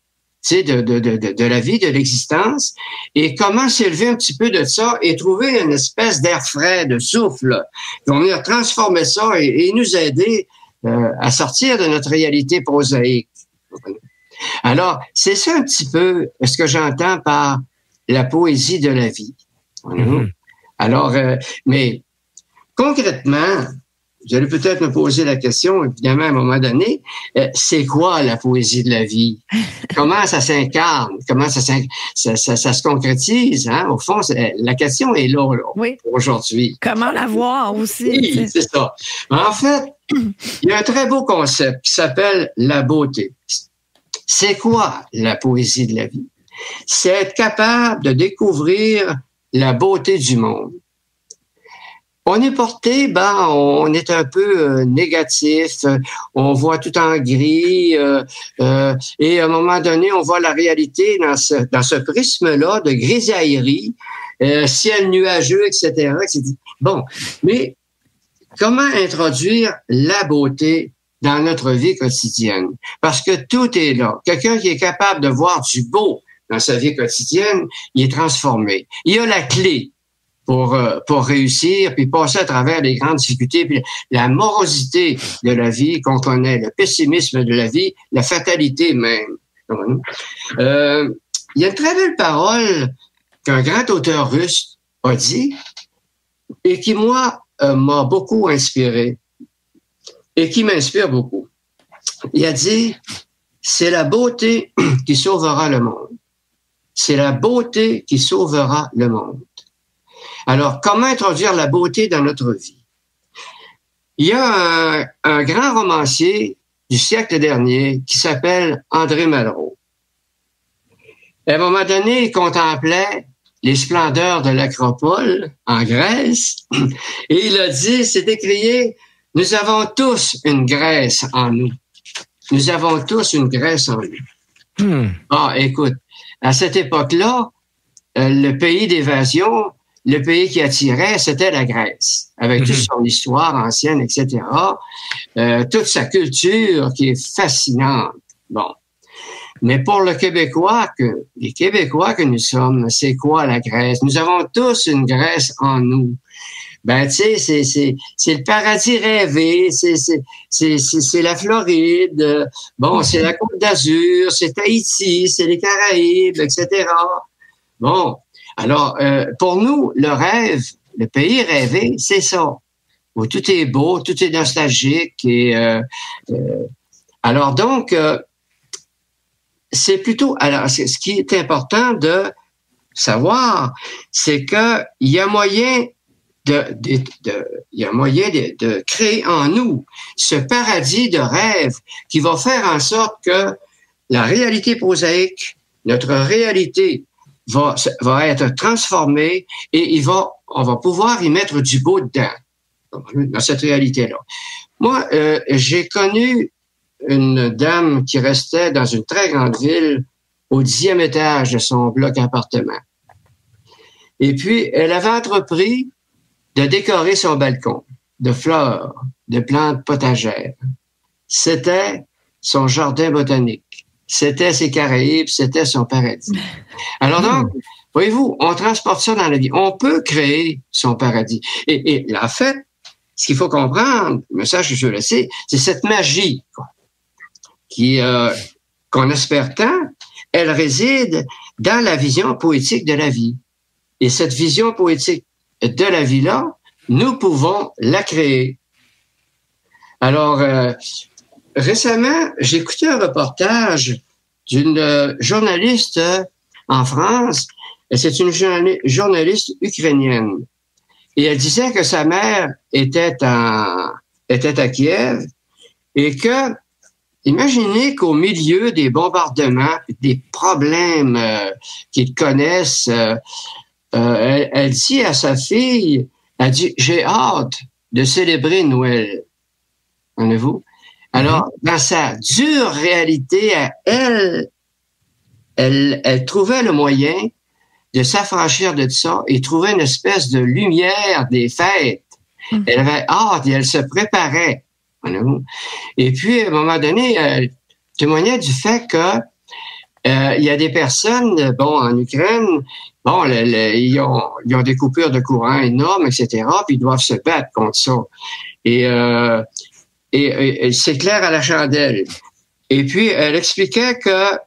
tu sais, de la vie, de l'existence, et comment s'élever un petit peu de ça et trouver une espèce d'air frais, de souffle, pour venir transformer ça et nous aider à sortir de notre réalité prosaïque. Alors, c'est ça un petit peu ce que j'entends par la poésie de la vie. Alors, mais concrètement, vous allez peut-être me poser la question, évidemment, à un moment donné, c'est quoi la poésie de la vie? Comment ça s'incarne? Comment ça se concrétise? Hein? Au fond, la question est là oui. Aujourd'hui. Comment la voir aussi? Oui, c'est ça. En fait, il y a un très beau concept qui s'appelle la beauté. C'est quoi la poésie de la vie? C'est être capable de découvrir la beauté du monde. On est porté, on est un peu négatif, on voit tout en gris, et à un moment donné, on voit la réalité dans ce prisme-là de grisaillerie, ciel nuageux, etc. Bon, mais comment introduire la beauté dans notre vie quotidienne? Parce que tout est là. Quelqu'un qui est capable de voir du beau dans sa vie quotidienne, il est transformé. Il a la clé pour réussir, puis passer à travers les grandes difficultés, puis la morosité de la vie qu'on connaît, le pessimisme de la vie, la fatalité même. Il y a une très belle parole qu'un grand auteur russe a dit et qui, moi, m'a beaucoup inspiré et qui m'inspire beaucoup. Il a dit, c'est la beauté qui sauvera le monde. C'est la beauté qui sauvera le monde. Alors, comment introduire la beauté dans notre vie? Il y a un grand romancier du siècle dernier qui s'appelle André Malraux. À un moment donné, il contemplait les splendeurs de l'Acropole en Grèce et il a dit, c'est écrié, nous avons tous une Grèce en nous. Nous avons tous une Grèce en nous. Ah, écoute, à cette époque-là, le pays d'évasion, le pays qui attirait, c'était la Grèce, avec toute son histoire ancienne, etc. Toute sa culture qui est fascinante. Bon. Mais pour les Québécois que nous sommes, c'est quoi la Grèce? Nous avons tous une Grèce en nous. Ben, tu sais, c'est le paradis rêvé, c'est la Floride, bon, c'est la Côte d'Azur, c'est Tahiti, c'est les Caraïbes, etc. Bon. Alors, pour nous, le rêve, le pays rêvé, c'est ça. Où tout est beau, tout est nostalgique. Et alors donc, c'est plutôt. Alors, ce qui est important de savoir, c'est que il y a moyen de créer en nous ce paradis de rêve qui va faire en sorte que la réalité prosaïque, notre réalité va être transformée et on va pouvoir y mettre du beau dedans, dans cette réalité-là. Moi, j'ai connu une dame qui restait dans une très grande ville au 10e étage de son bloc appartement. Et puis, elle avait entrepris de décorer son balcon de fleurs, de plantes potagères. C'était son jardin botanique. C'était ses Caraïbes, c'était son paradis. Alors donc, voyez-vous, on transporte ça dans la vie. On peut créer son paradis. Et en fait, ce qu'il faut comprendre, le message que je veux laisser, c'est cette magie qu'on espère tant, elle réside dans la vision poétique de la vie. Et cette vision poétique de la vie-là, nous pouvons la créer. Alors, récemment, j'ai écouté un reportage d'une journaliste en France, et c'est une journaliste ukrainienne. Et elle disait que sa mère était à Kiev et que, imaginez qu'au milieu des bombardements, des problèmes qu'ils connaissent, elle dit à sa fille, elle dit, j'ai hâte de célébrer Noël. Entendez-vous? Alors, dans sa dure réalité, elle trouvait le moyen de s'affranchir de ça et trouver une espèce de lumière des fêtes. Elle avait hâte et elle se préparait. Et puis, à un moment donné, elle témoignait du fait que il y a des personnes, en Ukraine, ils ont des coupures de courant énormes, etc., puis ils doivent se battre contre ça. Et c'est clair à la chandelle. Et puis, elle expliquait que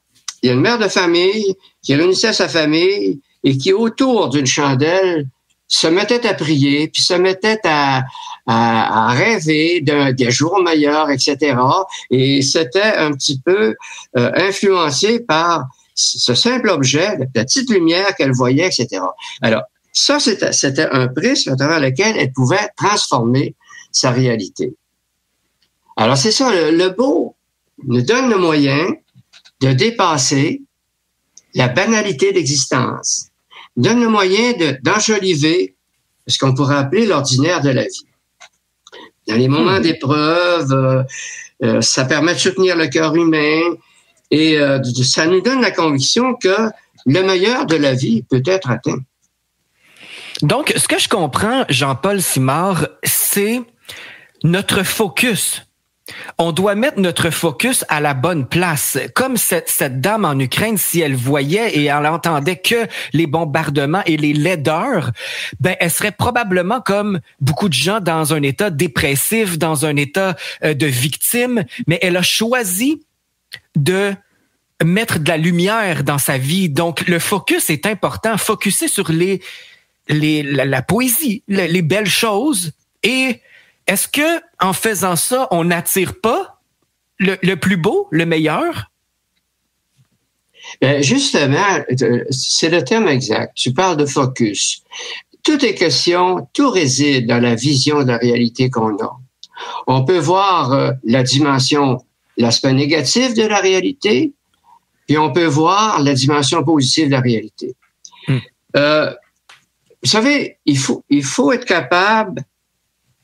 il y a une mère de famille qui réunissait sa famille et qui, autour d'une chandelle, se mettait à prier, puis se mettait à rêver des jours meilleurs, etc. Et c'était un petit peu influencé par ce simple objet, la petite lumière qu'elle voyait, etc. Alors, ça, c'était un prisme à travers lequel elle pouvait transformer sa réalité. Alors, c'est ça, le beau nous donne le moyen de dépasser la banalité d'existence, donne le moyen d'enjoliver ce qu'on pourrait appeler l'ordinaire de la vie. Dans les moments d'épreuve, ça permet de soutenir le cœur humain et ça nous donne la conviction que le meilleur de la vie peut être atteint. Donc, ce que je comprends, Jean-Paul Simard, c'est notre focus. on doit mettre notre focus à la bonne place. Comme cette dame en Ukraine, si elle voyait et elle entendait que les bombardements et les laideurs, ben elle serait probablement comme beaucoup de gens dans un état dépressif, dans un état de victime, mais elle a choisi de mettre de la lumière dans sa vie. Donc, le focus est important. Focuser sur la poésie, les belles choses. Et est-ce que, en faisant ça, on n'attire pas le plus beau, le meilleur? Ben justement, c'est le terme exact. Tu parles de focus. Tout est question, tout réside dans la vision de la réalité qu'on a. On peut voir la dimension, l'aspect négatif de la réalité, puis on peut voir la dimension positive de la réalité. Vous savez, il faut être capable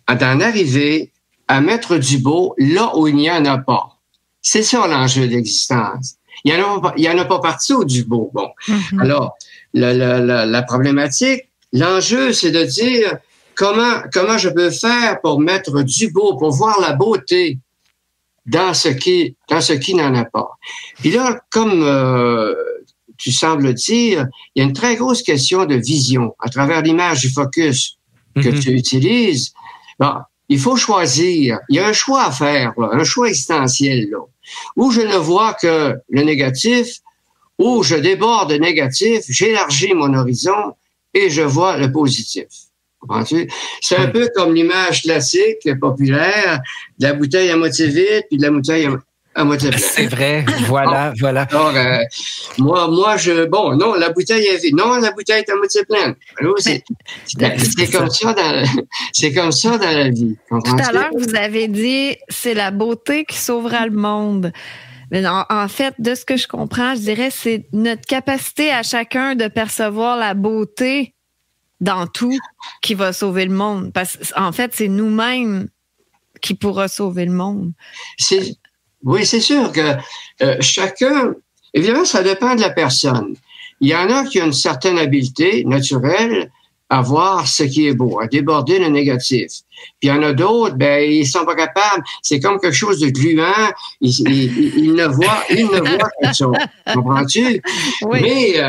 d'en arriver à mettre du beau là où il n'y en a pas. C'est ça l'enjeu de l'existence. Il y en a pas partout du beau. Bon. Mm-hmm. Alors, la problématique, l'enjeu, c'est de dire comment je peux faire pour mettre du beau, pour voir la beauté dans ce qui n'en a pas. Puis là, comme tu sembles dire, il y a une très grosse question de vision à travers l'image du focus que tu utilises. Bon, il faut choisir. Il y a un choix à faire, là, un choix existentiel, là, où je ne vois que le négatif, où je déborde de négatif, j'élargis mon horizon et je vois le positif. Comprends-tu? C'est un peu comme l'image classique, populaire, de la bouteille à moitié vide puis de la bouteille à moitié pleine. C'est vrai, voilà. Alors, non, la bouteille est vide. Non, la bouteille est à moitié pleine. Alors, c'est comme ça dans la vie. Tout à l'heure, vous avez dit, c'est la beauté qui sauvera le monde. Mais en fait, de ce que je comprends, je dirais, c'est notre capacité à chacun de percevoir la beauté dans tout qui va sauver le monde. Parce qu'en fait, c'est nous-mêmes qui pourra sauver le monde. Oui, c'est sûr que chacun, évidemment, ça dépend de la personne. Il y en a qui ont une certaine habileté naturelle à voir ce qui est beau, à déborder le négatif. Puis il y en a d'autres, ben ils sont pas capables. C'est comme quelque chose de gluant. Ils ne voient quelque chose. Comprends-tu? Oui. Mais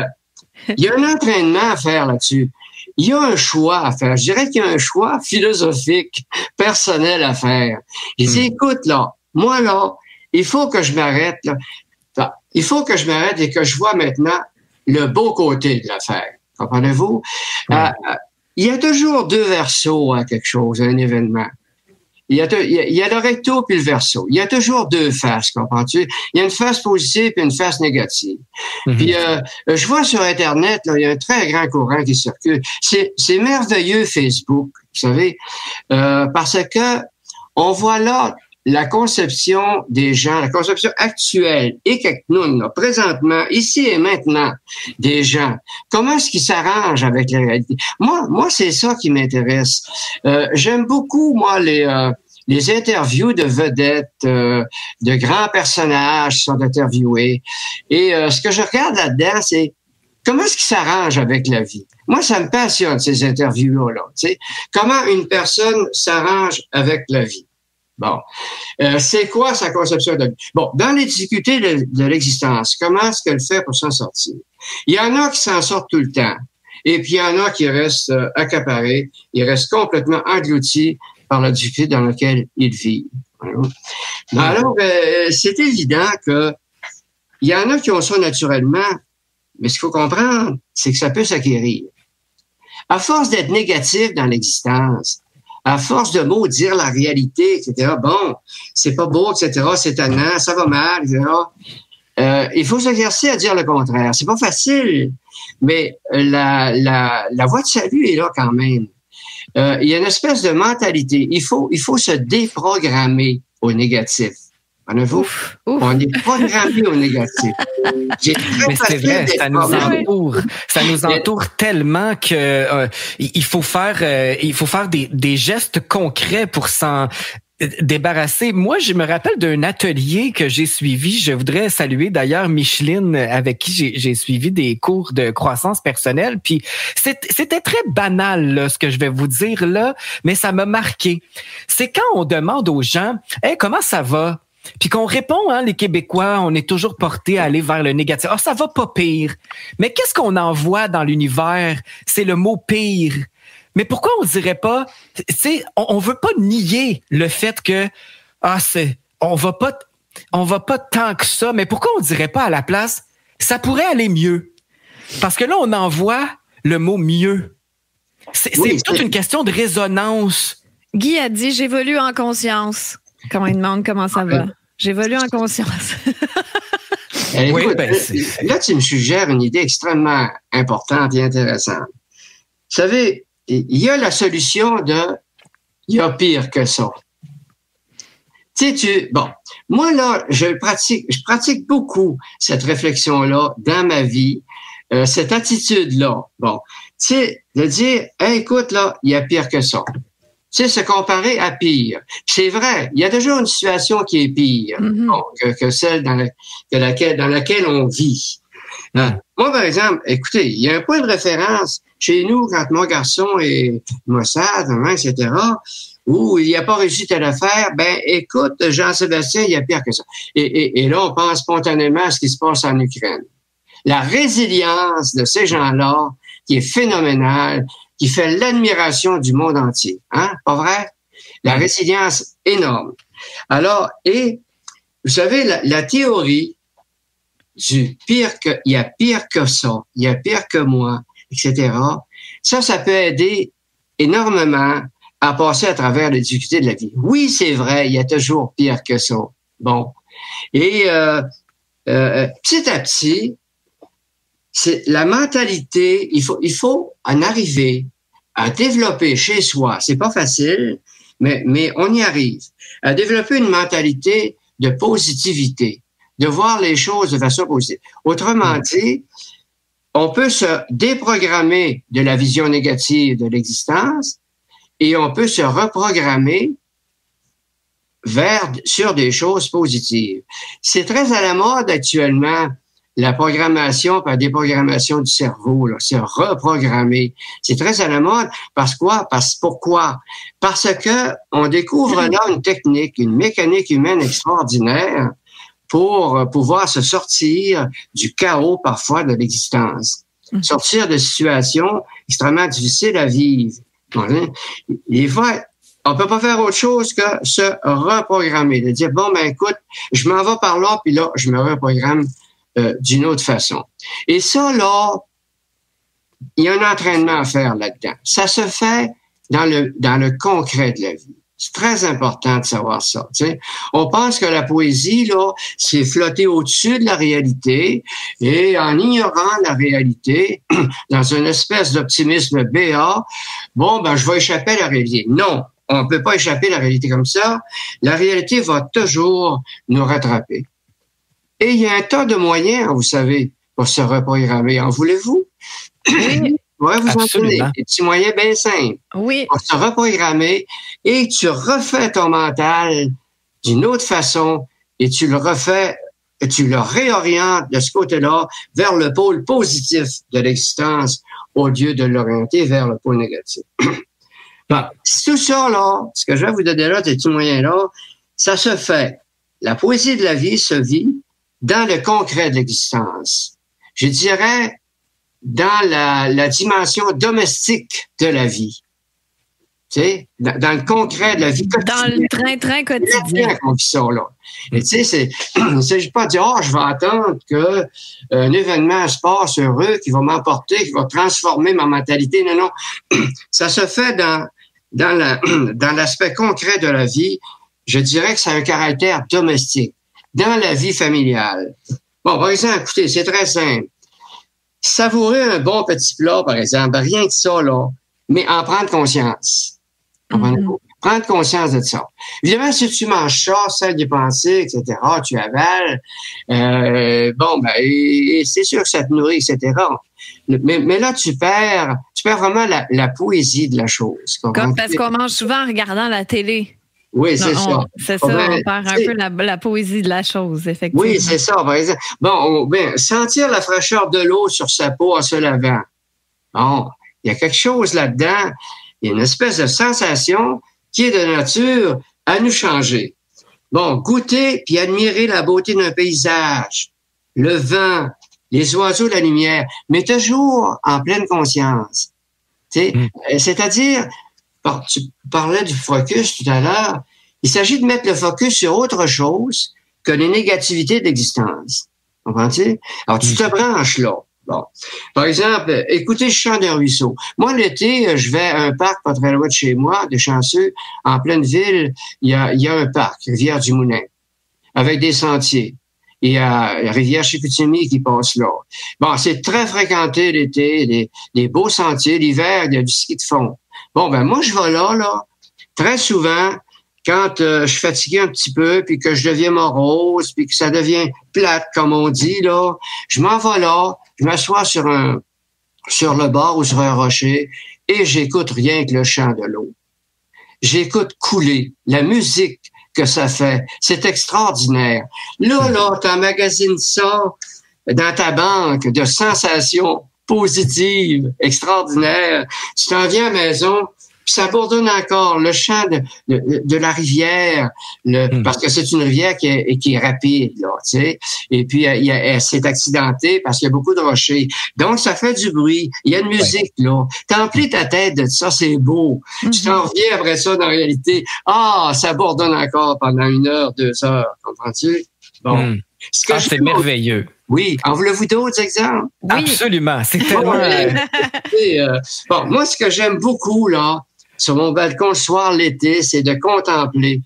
il y a un entraînement à faire là-dessus. Il y a un choix à faire. Je dirais qu'il y a un choix philosophique, personnel à faire. Je dis, écoute, là, moi, là, il faut que je m'arrête, là. Il faut que je m'arrête et que je vois maintenant le beau côté de l'affaire. Comprenez-vous? Il y a toujours deux versos à quelque chose, à un événement. Il y a le recto puis le verso. Il y a toujours deux faces, comprends-tu? Il y a une face positive et une face négative. Puis je vois sur Internet, là, il y a un très grand courant qui circule. C'est merveilleux, Facebook, vous savez, parce que on voit là la conception des gens, la conception actuelle et que nous, là, présentement, ici et maintenant, des gens. Comment est-ce qu'ils s'arrangent avec la réalité? Moi, c'est ça qui m'intéresse. J'aime beaucoup, moi, les interviews de vedettes, de grands personnages qui sont interviewés. Et ce que je regarde là-dedans, c'est comment est-ce qu'ils s'arrangent avec la vie? Moi, ça me passionne, ces interviews-là. Tu sais, comment une personne s'arrange avec la vie? Bon, c'est quoi sa conception de la vie? Bon, dans les difficultés de l'existence, comment est-ce qu'elle fait pour s'en sortir? Il y en a qui s'en sortent tout le temps. Et puis, il y en a qui restent accaparés, ils restent complètement engloutis par la difficulté dans laquelle ils vivent. Alors, c'est évident que il y en a qui ont ça naturellement, mais ce qu'il faut comprendre, c'est que ça peut s'acquérir. À force d'être négatif dans l'existence, à force de maudire la réalité, etc., bon, c'est pas beau, etc., c'est tannant, ça va mal, etc., il faut s'exercer à dire le contraire. C'est pas facile, mais la voie de salut est là quand même. Il y a une espèce de mentalité. Il faut se déprogrammer au négatif. Vous, on est programmé au négatif. Mais c'est vrai, ça nous entoure tellement que il faut faire des gestes concrets pour s'en débarrasser. Moi, je me rappelle d'un atelier que j'ai suivi. Je voudrais saluer d'ailleurs Micheline, avec qui j'ai suivi des cours de croissance personnelle. Puis c'était très banal, là, ce que je vais vous dire là, mais ça m'a marqué. C'est quand on demande aux gens, « Hey, comment ça va? » Puis qu'on répond, les Québécois, on est toujours portés à aller vers le négatif. « Ah, ça va pas pire. » Mais qu'est-ce qu'on envoie dans l'univers? C'est le mot « pire ». Mais pourquoi on dirait pas, tu sais, on veut pas nier le fait que, on va pas tant que ça, mais pourquoi on dirait pas à la place, ça pourrait aller mieux? Parce que là, on envoie le mot mieux. C'est toute une question de résonance. Guy a dit, j'évolue en conscience. Quand il demande comment ça va. J'évolue en conscience. Écoute, là, tu me suggères une idée extrêmement importante et intéressante. Vous savez, il y a la solution il y a pire que ça. Moi, là, je pratique beaucoup cette réflexion-là dans ma vie, cette attitude-là. Bon, tu sais, de dire, hey, écoute, là, il y a pire que ça. Tu sais, se comparer à pire. C'est vrai, il y a toujours une situation qui est pire que celle dans laquelle on vit. Moi, par exemple, écoutez, il y a un point de référence chez nous quand mon garçon est maussade, etc., où il n'a pas réussi telle affaire, écoute, Jean-Sébastien, il y a pire que ça. Et là, on pense spontanément à ce qui se passe en Ukraine. La résilience de ces gens-là, qui est phénoménale, qui fait l'admiration du monde entier. Hein? Pas vrai? La résilience énorme. Alors, et vous savez, la théorie du il y a pire que ça, il y a pire que moi, etc. Ça peut aider énormément à passer à travers les difficultés de la vie. Oui, c'est vrai, il y a toujours pire que ça. Bon. Et petit à petit, c'est la mentalité, il faut en arriver à développer chez soi. C'est pas facile, mais on y arrive. À développer une mentalité de positivité, de voir les choses de façon positive. Autrement dit, on peut se déprogrammer de la vision négative de l'existence et on peut se reprogrammer sur des choses positives. C'est très à la mode actuellement, la programmation par déprogrammation du cerveau, là, se reprogrammer. C'est très à la mode. Pourquoi? Parce que on découvre là une technique, une mécanique humaine extraordinaire pour pouvoir se sortir du chaos parfois de l'existence. Sortir de situations extrêmement difficiles à vivre. Des fois, on peut pas faire autre chose que se reprogrammer, de dire, écoute, je m'en vais par là, puis là, je me reprogramme d'une autre façon. Et ça, là, il y a un entraînement à faire là-dedans. Ça se fait dans le concret de la vie. C'est très important de savoir ça. Tu sais. On pense que la poésie, là, c'est flotter au-dessus de la réalité et en ignorant la réalité, dans une espèce d'optimisme béat, je vais échapper à la réalité. Non, on ne peut pas échapper à la réalité comme ça. La réalité va toujours nous rattraper. Et il y a un tas de moyens, vous savez, pour se reprogrammer. En voulez-vous? Oui, vous en tenez. Des petits moyens bien simples. Oui. Pour se reprogrammer et tu refais ton mental d'une autre façon et tu le réorientes de ce côté-là vers le pôle positif de l'existence au lieu de l'orienter vers le pôle négatif. Tout ça, là, ce que je vais vous donner là, ces petits moyens-là, ça se fait. La poésie de la vie se vit dans le concret de l'existence. Je dirais dans la dimension domestique de la vie. Tu sais, dans le concret de la vie quotidienne. Dans le train-train quotidien. On vit ça, là. Et tu sais, il ne s'agit pas de dire, je vais attendre qu'un événement se passe heureux qui va m'emporter, qui va transformer ma mentalité. Non, non. Ça se fait dans l'aspect concret de la vie. Je dirais que ça a un caractère domestique. Dans la vie familiale. Par exemple, écoutez, c'est très simple. Savourer un bon petit plat, par exemple, rien que ça, là, mais en prendre conscience. Prendre conscience de ça. Évidemment, si tu manges ça, sans y penser, etc., tu avales, c'est sûr que ça te nourrit, etc. Mais là, tu perds vraiment la poésie de la chose. Comme parce qu'on mange souvent en regardant la télé. Oui, c'est ça. C'est ça, on perd un peu la poésie de la chose, effectivement. Oui, c'est ça, par exemple. Bon, sentir la fraîcheur de l'eau sur sa peau en se lavant. Bon, il y a quelque chose là-dedans. Il y a une espèce de sensation qui est de nature à nous changer. Bon, goûter puis admirer la beauté d'un paysage, le vent, les oiseaux, la lumière, mais toujours en pleine conscience. C'est-à-dire, tu parlais du focus tout à l'heure, il s'agit de mettre le focus sur autre chose que les négativités de l'existence. Comprends-tu? Alors, tu te branches là. Bon. Par exemple, écoutez le chant d'un ruisseau. Moi, l'été, je vais à un parc pas très loin de chez moi, de Chanceux, en pleine ville. Il y a un parc, Rivière-du-Moulin, avec des sentiers. Il y a la rivière Chicoutimi qui passe là. Bon, c'est très fréquenté l'été, des beaux sentiers. L'hiver, il y a du ski de fond. Bon, moi, je vais là, très souvent, quand je suis fatigué un petit peu, puis que je deviens morose, puis que ça devient plate, comme on dit, là, je m'en vais là, je m'assois sur le bord ou sur un rocher, et j'écoute rien que le chant de l'eau. J'écoute couler la musique que ça fait. C'est extraordinaire. Là, t'emmagasines ça dans ta banque de sensations positives, extraordinaires. Tu t'en viens à la maison, puis ça bourdonne encore. Le chant de la rivière, parce que c'est une rivière qui est rapide, là, tu sais. Et puis, elle s'est accidentée parce qu'il y a beaucoup de rochers. Donc, ça fait du bruit. Il y a une musique, là. T'emplis ta tête de ça, c'est beau. Tu t'en reviens après ça, dans la réalité. Ça bourdonne encore pendant 1 heure, 2 heures. Comprends-tu? Bon. C'est merveilleux. Oui. En voulez-vous d'autres exemples? Oui. Absolument. C'est tellement... moi, ce que j'aime beaucoup, là, sur mon balcon le soir, l'été, c'est de contempler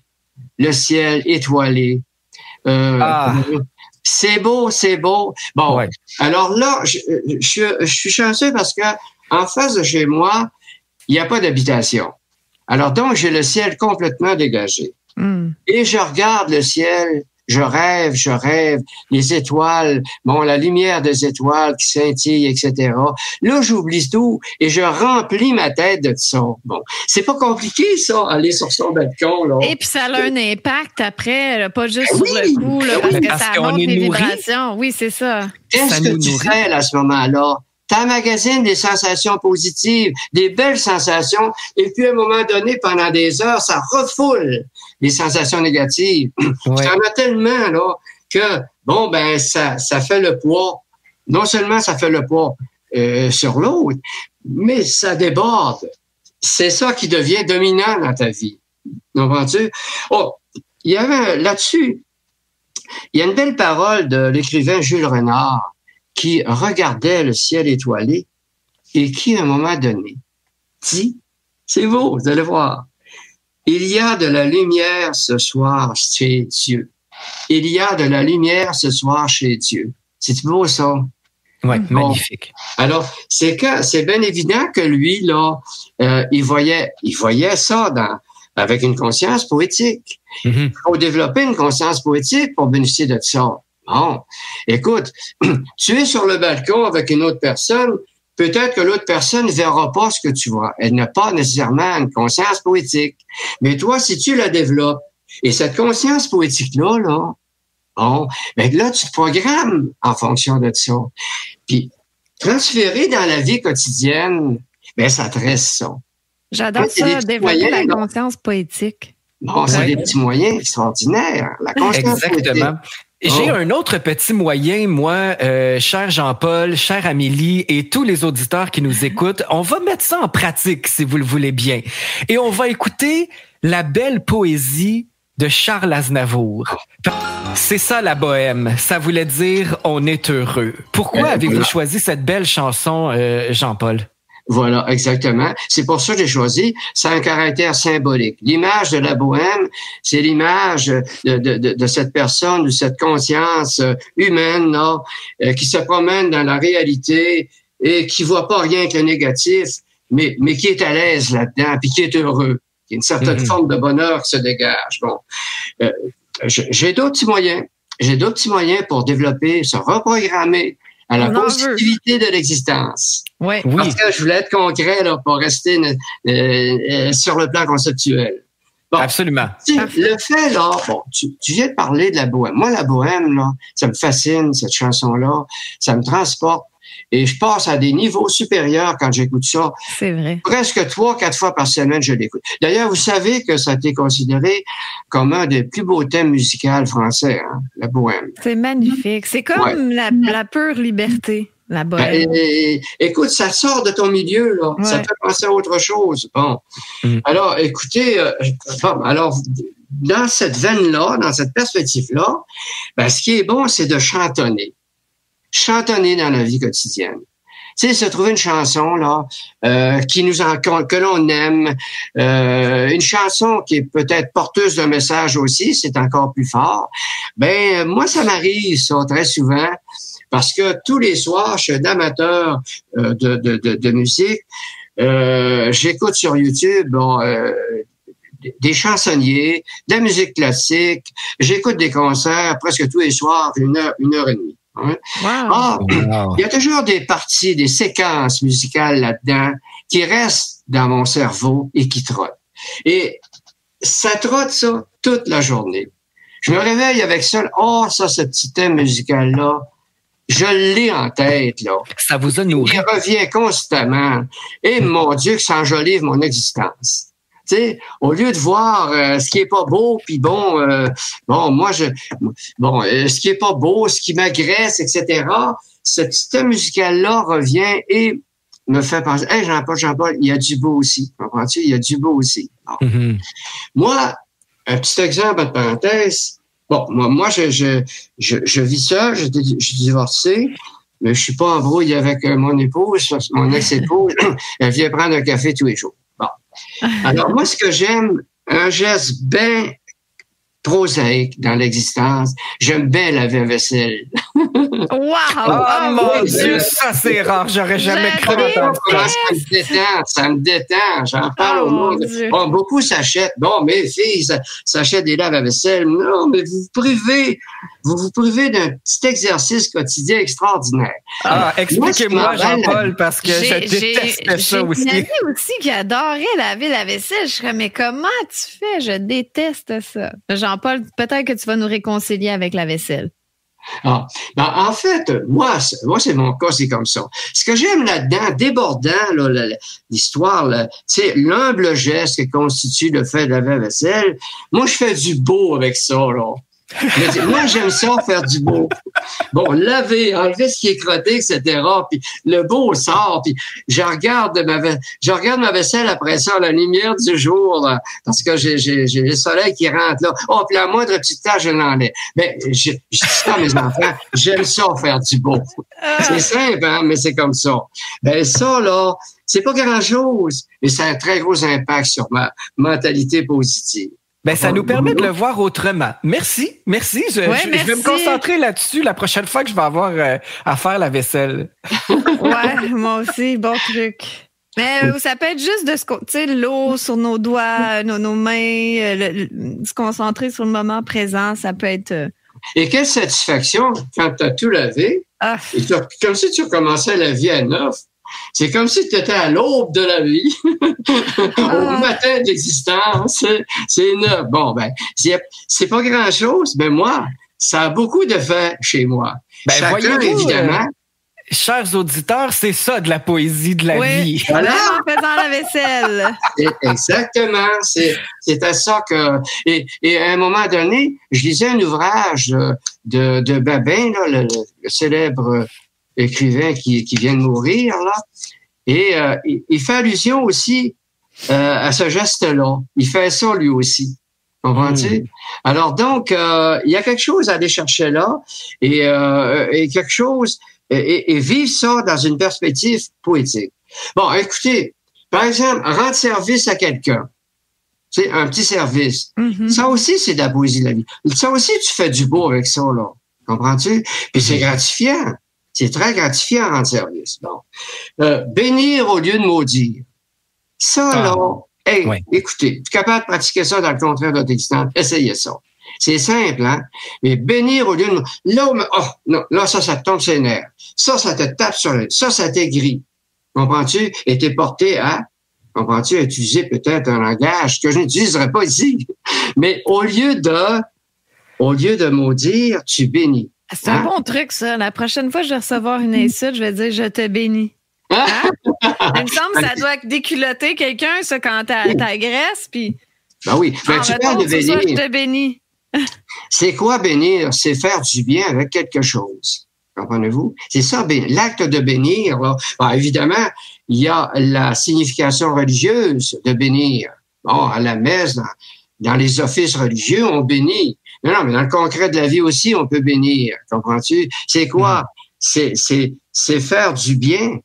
le ciel étoilé. C'est beau, c'est beau. Bon, alors là, je suis chanceux parce que en face de chez moi, il n'y a pas d'habitation. Alors donc, j'ai le ciel complètement dégagé. Et je regarde le ciel, je rêve, les étoiles, la lumière des étoiles qui scintillent, etc. Là, j'oublie tout et je remplis ma tête de ça. Bon, c'est pas compliqué, ça, aller sur son balcon, là. Et puis ça a un impact après, là, pas juste sur le coup, là, parce que ça monte les vibrations. Oui, c'est ça. Qu'est-ce que tu fais, là, à ce moment-là? T'emmagasines des sensations positives, des belles sensations, et puis à un moment donné, pendant des heures, ça refoule les sensations négatives. Ouais. Il y en a tellement là que ça fait le poids. Non seulement ça fait le poids sur l'autre, mais ça déborde. C'est ça qui devient dominant dans ta vie. Comprends-tu? Il y avait là-dessus, il y a une belle parole de l'écrivain Jules Renard qui regardait le ciel étoilé et qui, à un moment donné, dit, c'est beau, vous allez voir, il y a de la lumière ce soir chez Dieu. Il y a de la lumière ce soir chez Dieu. C'est beau, ça? Oui, magnifique. Alors, c'est bien évident que lui, là, il voyait ça avec une conscience poétique. Il faut développer une conscience poétique pour bénéficier de ça. Bon, écoute, tu es sur le balcon avec une autre personne, peut-être que l'autre personne ne verra pas ce que tu vois. Elle n'a pas nécessairement une conscience poétique. Mais toi, si tu la développes, et cette conscience poétique-là, là, tu te programmes en fonction de ça. Puis, transférer dans la vie quotidienne, ça te reste ça. J'adore ça, développer la conscience poétique. Bon, c'est des petits moyens extraordinaires. La conscience Exactement. Poétique. J'ai un autre petit moyen, moi, cher Jean-Paul, chère Amélie et tous les auditeurs qui nous écoutent. On va mettre ça en pratique, si vous le voulez bien. Et on va écouter la belle poésie de Charles Aznavour. C'est ça, la bohème. Ça voulait dire « on est heureux ». Pourquoi avez-vous choisi cette belle chanson, Jean-Paul? Voilà, exactement. C'est pour ça que j'ai choisi. C'est un caractère symbolique. L'image de la bohème, c'est l'image de cette personne, de cette conscience humaine là, qui se promène dans la réalité et qui voit pas rien que le négatif, mais qui est à l'aise là-dedans, puis qui est heureux. Il y a une certaine forme de bonheur qui se dégage. Bon, j'ai d'autres petits moyens. J'ai d'autres petits moyens pour développer, se reprogrammer à la positivité de l'existence. Ouais. Parce que je voulais être concret là, pour rester sur le plan conceptuel. Bon, absolument. Le fait, là, bon, tu viens de parler de la bohème. Moi, la bohème, là, ça me fascine, cette chanson-là. Ça me transporte. Et je passe à des niveaux supérieurs quand j'écoute ça. C'est vrai. Presque 3-4 fois par semaine, je l'écoute. D'ailleurs, vous savez que ça a été considéré comme un des plus beaux thèmes musicaux français, hein, la bohème. C'est magnifique. C'est comme la pure liberté, la bohème. Écoute, ça sort de ton milieu, là. Ouais. Ça fait penser à autre chose. Bon. Alors, écoutez, dans cette veine-là, dans cette perspective-là, ben, ce qui est bon, c'est de chantonner. Chantonner dans la vie quotidienne. Tu sais, se trouver une chanson là que l'on aime, une chanson qui est peut-être porteuse d'un message aussi, c'est encore plus fort. Ben moi, ça m'arrive ça très souvent parce que tous les soirs, je suis un amateur de musique. J'écoute sur YouTube des chansonniers, de la musique classique. J'écoute des concerts presque tous les soirs, une heure et demie. Hein? Wow. Il y a toujours des parties, des séquences musicales là-dedans qui restent dans mon cerveau et qui trottent. Et ça trotte ça toute la journée. Je me réveille avec ça. Ce petit thème musical-là, je l'ai en tête, là. Ça vous a nourri. Il revient constamment. Et mon Dieu, que ça enjolive mon existence. Tu sais, au lieu de voir ce qui est pas beau, puis ce qui est pas beau, ce qui m'agresse, etc., ce petit thème musical-là revient et me fait penser, hey, Jean-Paul, il y a du beau aussi. Comprends-tu? Il y a du beau aussi. Mm-hmm. Moi, un petit exemple entre parenthèses. Bon, moi, je vis seul, je suis divorcé, mais je suis pas en brouille avec mon épouse, mon ex-épouse. Elle vient prendre un café tous les jours. Bon. Alors, moi, ce que j'aime, un geste bien prosaïque dans l'existence, j'aime bien laver la vaisselle. Wow! Mon Dieu, ça c'est rare, j'aurais jamais cru entendre ça. Ça me détend, j'en parle au monde. Bon, beaucoup s'achètent. Bon, mes filles s'achètent des laves à vaisselle. Non, mais vous vous privez d'un petit exercice quotidien extraordinaire. Expliquez-moi, Jean-Paul, parce que je déteste ça aussi. J'ai une amie aussi qui adorait laver la vaisselle. Je serais, mais comment tu fais? Je déteste ça. Jean-Paul, peut-être que tu vas nous réconcilier avec la vaisselle. En fait, moi, c'est mon cas, c'est comme ça. Ce que j'aime là-dedans, débordant l'histoire, c'est l'humble geste que constitue le fait de laver la vaisselle. Moi, je fais du beau avec ça, là. Moi, j'aime ça, faire du beau. Bon, laver, enlever ce qui est crotté, etc. Puis le beau sort. Puis je regarde ma vaisselle après ça, à la lumière du jour, là, parce que j'ai le soleil qui rentre là. Oh, puis la moindre petite tache, je l'enlève. Mais je dis ça à mes enfants, j'aime ça, faire du beau. C'est simple, hein, mais c'est comme ça. Ben ça, là, c'est pas grand-chose, mais ça a un très gros impact sur ma mentalité positive. Ben, ça nous permet de le voir autrement. Merci. Je vais me concentrer là-dessus la prochaine fois que je vais avoir à faire la vaisselle. Ouais, moi aussi, bon truc. Mais ça peut être juste de l'eau sur nos doigts, nos mains, se concentrer sur le moment présent, ça peut être... Et quelle satisfaction quand tu as tout lavé, comme si tu recommençais la vie à neuf. C'est comme si tu étais à l'aube de la vie, au matin de l'existence. C'est neuf. Bon, ben, c'est pas grand-chose, mais moi, ça a beaucoup d'effet chez moi. Ben, chacun, évidemment. Chers auditeurs, c'est ça de la poésie de la vie. Voilà. En faisant la vaisselle. Exactement. C'est à ça que... Et à un moment donné, je lisais un ouvrage de Babin, là, le célèbre... écrivain qui vient de mourir, là, et il fait allusion aussi à ce geste-là. Il fait ça lui aussi. Comprends-tu? Alors donc, il y a quelque chose à aller chercher là, et quelque chose, et vivre ça dans une perspective poétique. Bon, écoutez, par exemple, rendre service à quelqu'un. C'est un petit service. Mm-hmm. Ça aussi, c'est de la poésie de la vie. Ça aussi, tu fais du beau avec ça, là. Comprends-tu? Puis c'est gratifiant. C'est très gratifiant rendre service. Bon. Bénir au lieu de maudire. Ça, écoutez, tu es capable de pratiquer ça dans le contraire de notre existence, essayez ça. C'est simple, hein? Mais bénir au lieu de... Là, ça te tombe sur les nerfs. Ça te tape sur les... Ça t'aigrit. Comprends-tu? Et t'es porté à comprends-tu, à utiliser peut-être un langage que je n'utiliserai pas ici. Mais au lieu de maudire, tu bénis. C'est un bon truc, ça. La prochaine fois que je vais recevoir une insulte, je vais dire « je te bénis ». Hein? Il me semble que ça doit déculotter quelqu'un, ça, quand t'agresses, puis... Ben oui, ben, tu parles de bénir. Ça, je te bénis. C'est quoi bénir? C'est faire du bien avec quelque chose. Comprenez-vous? C'est ça, l'acte de bénir. Là. Ben, évidemment, il y a la signification religieuse de bénir. Bon, à la messe, dans les offices religieux, on bénit. Non, mais dans le concret de la vie aussi, on peut bénir. Comprends-tu? C'est quoi? C'est faire du bien.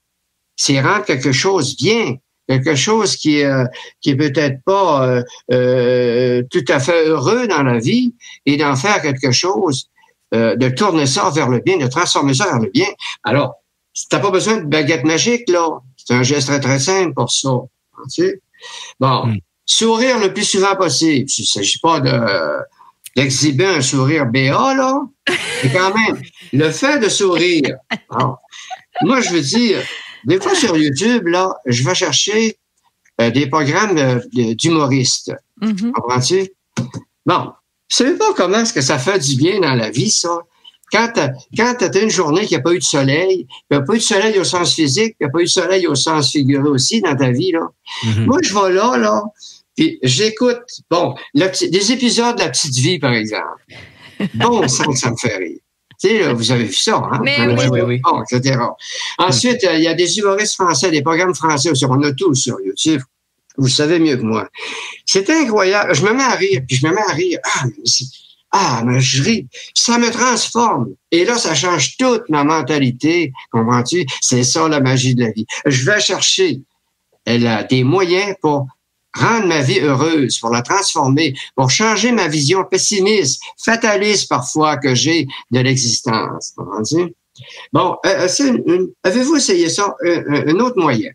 C'est rendre quelque chose bien. Quelque chose qui est peut-être pas tout à fait heureux dans la vie et d'en faire quelque chose, de tourner ça vers le bien, de transformer ça vers le bien. Alors, t'as pas besoin de baguette magique, là. C'est un geste très, très simple pour ça. Tu sais? Bon. Sourire le plus souvent possible. Il ne s'agit pas d'exhiber un sourire BA, là. Mais quand même, le fait de sourire. Alors, moi, je veux dire, des fois sur YouTube, là, je vais chercher des programmes d'humoristes. Comprends-tu? Bon, je sais pas comment est-ce que ça fait du bien dans la vie, ça. Quand t'as une journée qui n'a pas eu de soleil, il n'y a pas eu de soleil au sens physique, il n'y a pas eu de soleil au sens figuré aussi dans ta vie, là. Moi, je vais là, puis j'écoute, bon, des épisodes de La Petite Vie, par exemple. Bon, ça me fait rire. Tu sais, là, vous avez vu ça, hein? Mais oui. Bon, etc. Ensuite, il y a des humoristes français, des programmes français aussi. On a tous sur YouTube. Vous le savez mieux que moi. C'est incroyable. Je me mets à rire, puis je me mets à rire. Mais je ris. Ça me transforme. Et là, ça change toute ma mentalité. Comprends-tu? C'est ça, la magie de la vie. Je vais chercher des moyens pour rendre ma vie heureuse, pour la transformer, pour changer ma vision pessimiste, fataliste parfois que j'ai de l'existence. Comprends-tu? Bon, avez-vous essayé ça? Un autre moyen.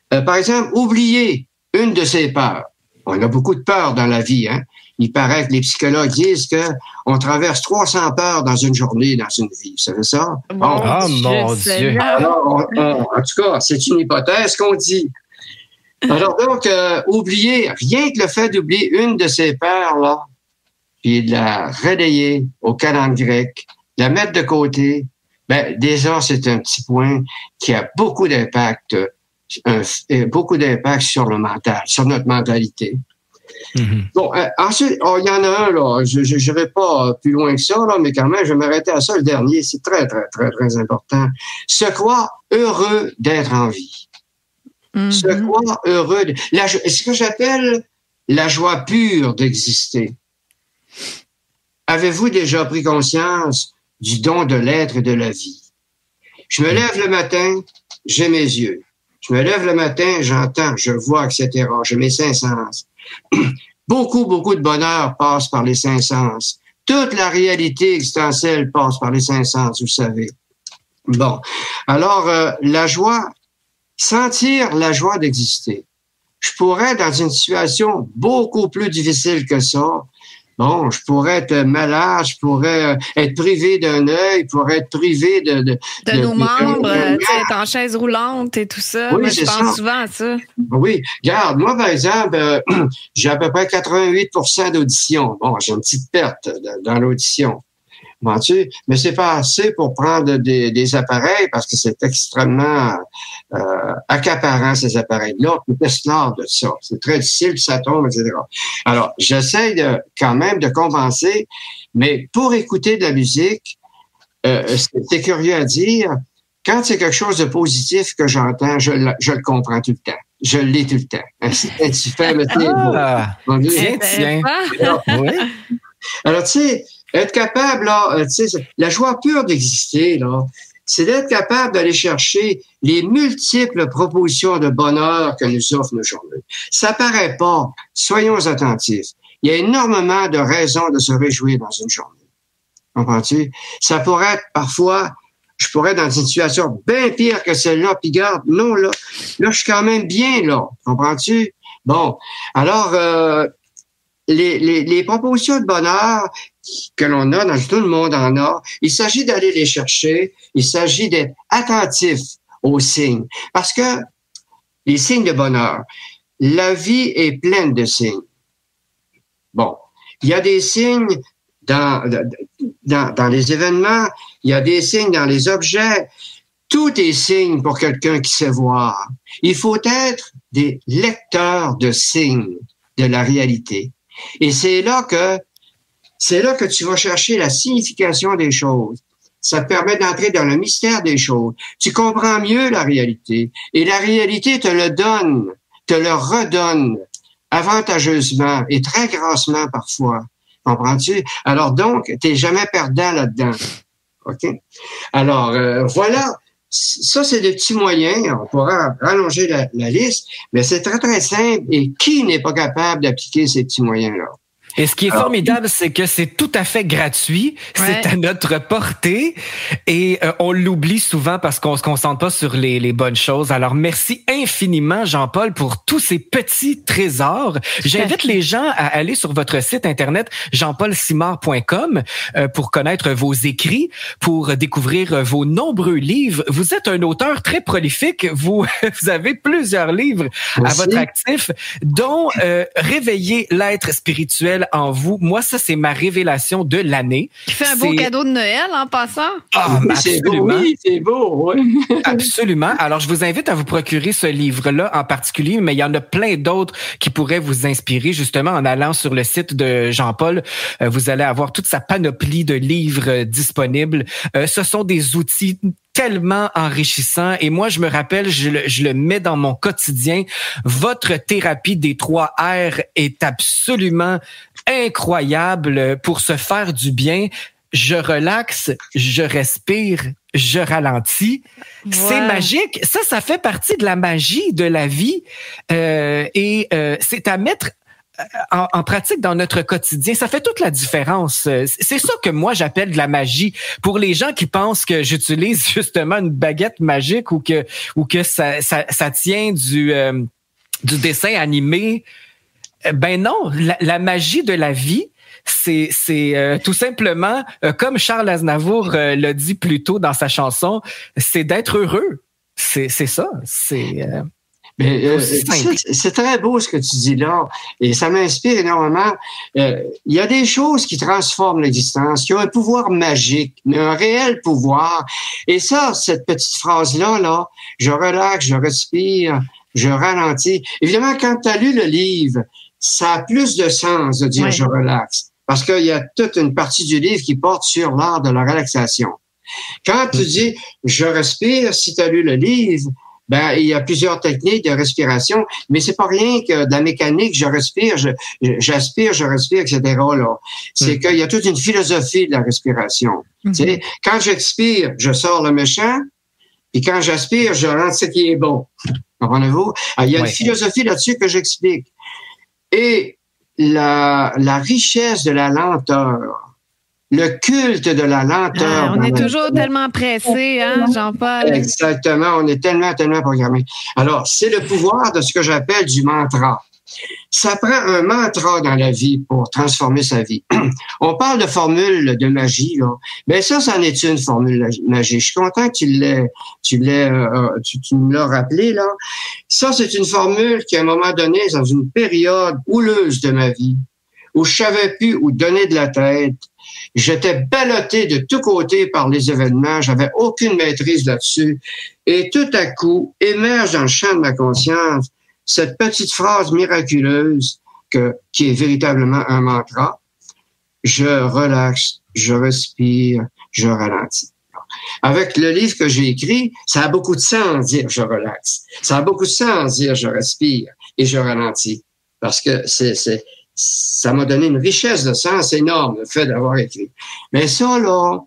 Par exemple, oublier une de ses peurs. On a beaucoup de peurs dans la vie, hein? Il paraît que les psychologues disent qu'on traverse 300 peurs dans une journée, dans une vie. Vous savez ça? Bon, mon Dieu! Alors, en tout cas, c'est une hypothèse qu'on dit. Alors donc, oublier, rien que le fait d'oublier une de ces peurs, là, puis de la relayer au calendrier grec, de la mettre de côté, ben déjà, c'est un petit point qui a beaucoup d'impact sur le mental, sur notre mentalité. Bon, ensuite, il y en a un, là, je n'irai pas plus loin que ça, là, mais quand même, je vais m'arrêter à ça, le dernier, c'est très, très, très, très important. Se croire heureux d'être en vie. Se croire heureux. Ce que j'appelle la joie pure d'exister. Avez-vous déjà pris conscience du don de l'être et de la vie? Je me lève le matin, j'ai mes yeux. Je me lève le matin, j'entends, je vois, etc. J'ai mes cinq sens. Beaucoup de bonheur passe par les cinq sens. Toute la réalité existentielle passe par les cinq sens, vous savez. Bon. Alors, la joie, sentir la joie d'exister. Je pourrais, dans une situation beaucoup plus difficile que ça, bon, je pourrais être malade, je pourrais être privé d'un œil, je pourrais être privé de nos membres, être en chaise roulante et tout ça. Oui, moi, je pense souvent à ça. Oui. Regarde, moi, par exemple, j'ai à peu près 88% d'audition. Bon, j'ai une petite perte dans l'audition. Vois-tu? Mais c'est pas assez pour prendre des appareils parce que c'est extrêmement accaparant, ces appareils-là. On peut se l'art de ça. C'est très difficile, puis ça tombe, etc. Alors, j'essaie quand même de compenser, mais pour écouter de la musique, c'est curieux à dire, quand c'est quelque chose de positif que j'entends, je le comprends tout le temps. Je l'ai tout le temps. C'est tu fais le tiens. Alors, tu sais, être capable, là, tu sais, la joie pure d'exister, là, c'est d'être capable d'aller chercher les multiples propositions de bonheur que nous offrent nos journées. Ça paraît pas. Soyons attentifs. Il y a énormément de raisons de se réjouir dans une journée. Comprends-tu? Ça pourrait être parfois, je pourrais être dans une situation bien pire que celle-là, puis garde, non, là, je suis quand même bien, là. Comprends-tu? Bon. Alors, les propositions de bonheur que l'on a, tout le monde en a, il s'agit d'aller les chercher, il s'agit d'être attentif aux signes. Parce que les signes de bonheur, la vie est pleine de signes. Bon, il y a des signes dans les événements, il y a des signes dans les objets. Tout est signe pour quelqu'un qui sait voir. Il faut être des lecteurs de signes de la réalité. Et c'est là que tu vas chercher la signification des choses. Ça te permet d'entrer dans le mystère des choses. Tu comprends mieux la réalité. Et la réalité te le redonne avantageusement et très grassement parfois. Comprends-tu? Alors donc, t'es jamais perdant là-dedans. OK? Alors, voilà. Ça, c'est des petits moyens. On pourra rallonger la liste, mais c'est très, très simple. Et qui n'est pas capable d'appliquer ces petits moyens-là? Et ce qui est formidable, c'est que c'est tout à fait gratuit, c'est à notre portée et on l'oublie souvent parce qu'on se concentre pas sur les bonnes choses. Alors merci infiniment Jean-Paul pour tous ces petits trésors. J'invite les gens à aller sur votre site internet jeanpaulsimard.com pour connaître vos écrits, pour découvrir vos nombreux livres. Vous êtes un auteur très prolifique, vous avez plusieurs livres à votre actif, dont Réveiller l'être spirituel en vous. Moi, ça, c'est ma révélation de l'année. Qui fait un beau cadeau de Noël en passant. Ah, absolument. C'est beau, oui. Absolument. Alors, je vous invite à vous procurer ce livre-là en particulier, mais il y en a plein d'autres qui pourraient vous inspirer. Justement, en allant sur le site de Jean-Paul, vous allez avoir toute sa panoplie de livres disponibles. Ce sont des outils tellement enrichissant. Et moi, je me rappelle, je le mets dans mon quotidien. Votre thérapie des 3 R est absolument incroyable pour se faire du bien. Je relaxe, je respire, je ralentis. Ouais. C'est magique. Ça fait partie de la magie de la vie. C'est à mettre en pratique dans notre quotidien. Ça fait toute la différence. C'est ça que moi j'appelle de la magie. Pour les gens qui pensent que j'utilise justement une baguette magique ou que ça tient du dessin animé, ben non, la magie de la vie, c'est tout simplement, comme Charles Aznavour l'a dit plus tôt dans sa chanson, c'est d'être heureux. C'est ça. C'est très beau ce que tu dis là, et ça m'inspire énormément. Il y a des choses qui transforment l'existence, qui ont un pouvoir magique, un réel pouvoir. Et ça, cette petite phrase-là, je relaxe, je respire, je ralentis. Évidemment, quand tu as lu le livre, ça a plus de sens de dire je relaxe, parce qu'il y a toute une partie du livre qui porte sur l'art de la relaxation. Quand tu dis je respire, si tu as lu le livre, ben, il y a plusieurs techniques de respiration, mais c'est pas rien que de la mécanique, je respire, j'aspire, je respire, etc., là. C'est qu'il y a toute une philosophie de la respiration. Tu sais, quand j'expire, je sors le méchant, et quand j'aspire, je rentre ce qui est bon. Comprenez-vous? Alors, il y a une philosophie là-dessus que j'explique. Et la richesse de la lenteur, le culte de la lenteur. On est toujours tellement pressé, hein, Jean-Paul? Exactement, on est tellement programmé. Alors, c'est le pouvoir de ce que j'appelle du mantra. Ça prend un mantra dans la vie pour transformer sa vie. On parle de formule de magie, là. Ben ça en est une formule magique. Je suis content que tu me l'as rappelé, là. Ça, c'est une formule qui, à un moment donné, dans une période houleuse de ma vie, où je savais plus où donner de la tête, j'étais ballotté de tous côtés par les événements, j'avais aucune maîtrise là-dessus. Et tout à coup, émerge dans le champ de ma conscience cette petite phrase miraculeuse qui est véritablement un mantra. Je relaxe, je respire, je ralentis. Avec le livre que j'ai écrit, ça a beaucoup de sens dire je relaxe. Ça a beaucoup de sens dire je respire et je ralentis. Parce que ça m'a donné une richesse de sens énorme, le fait d'avoir écrit. Mais ça, là,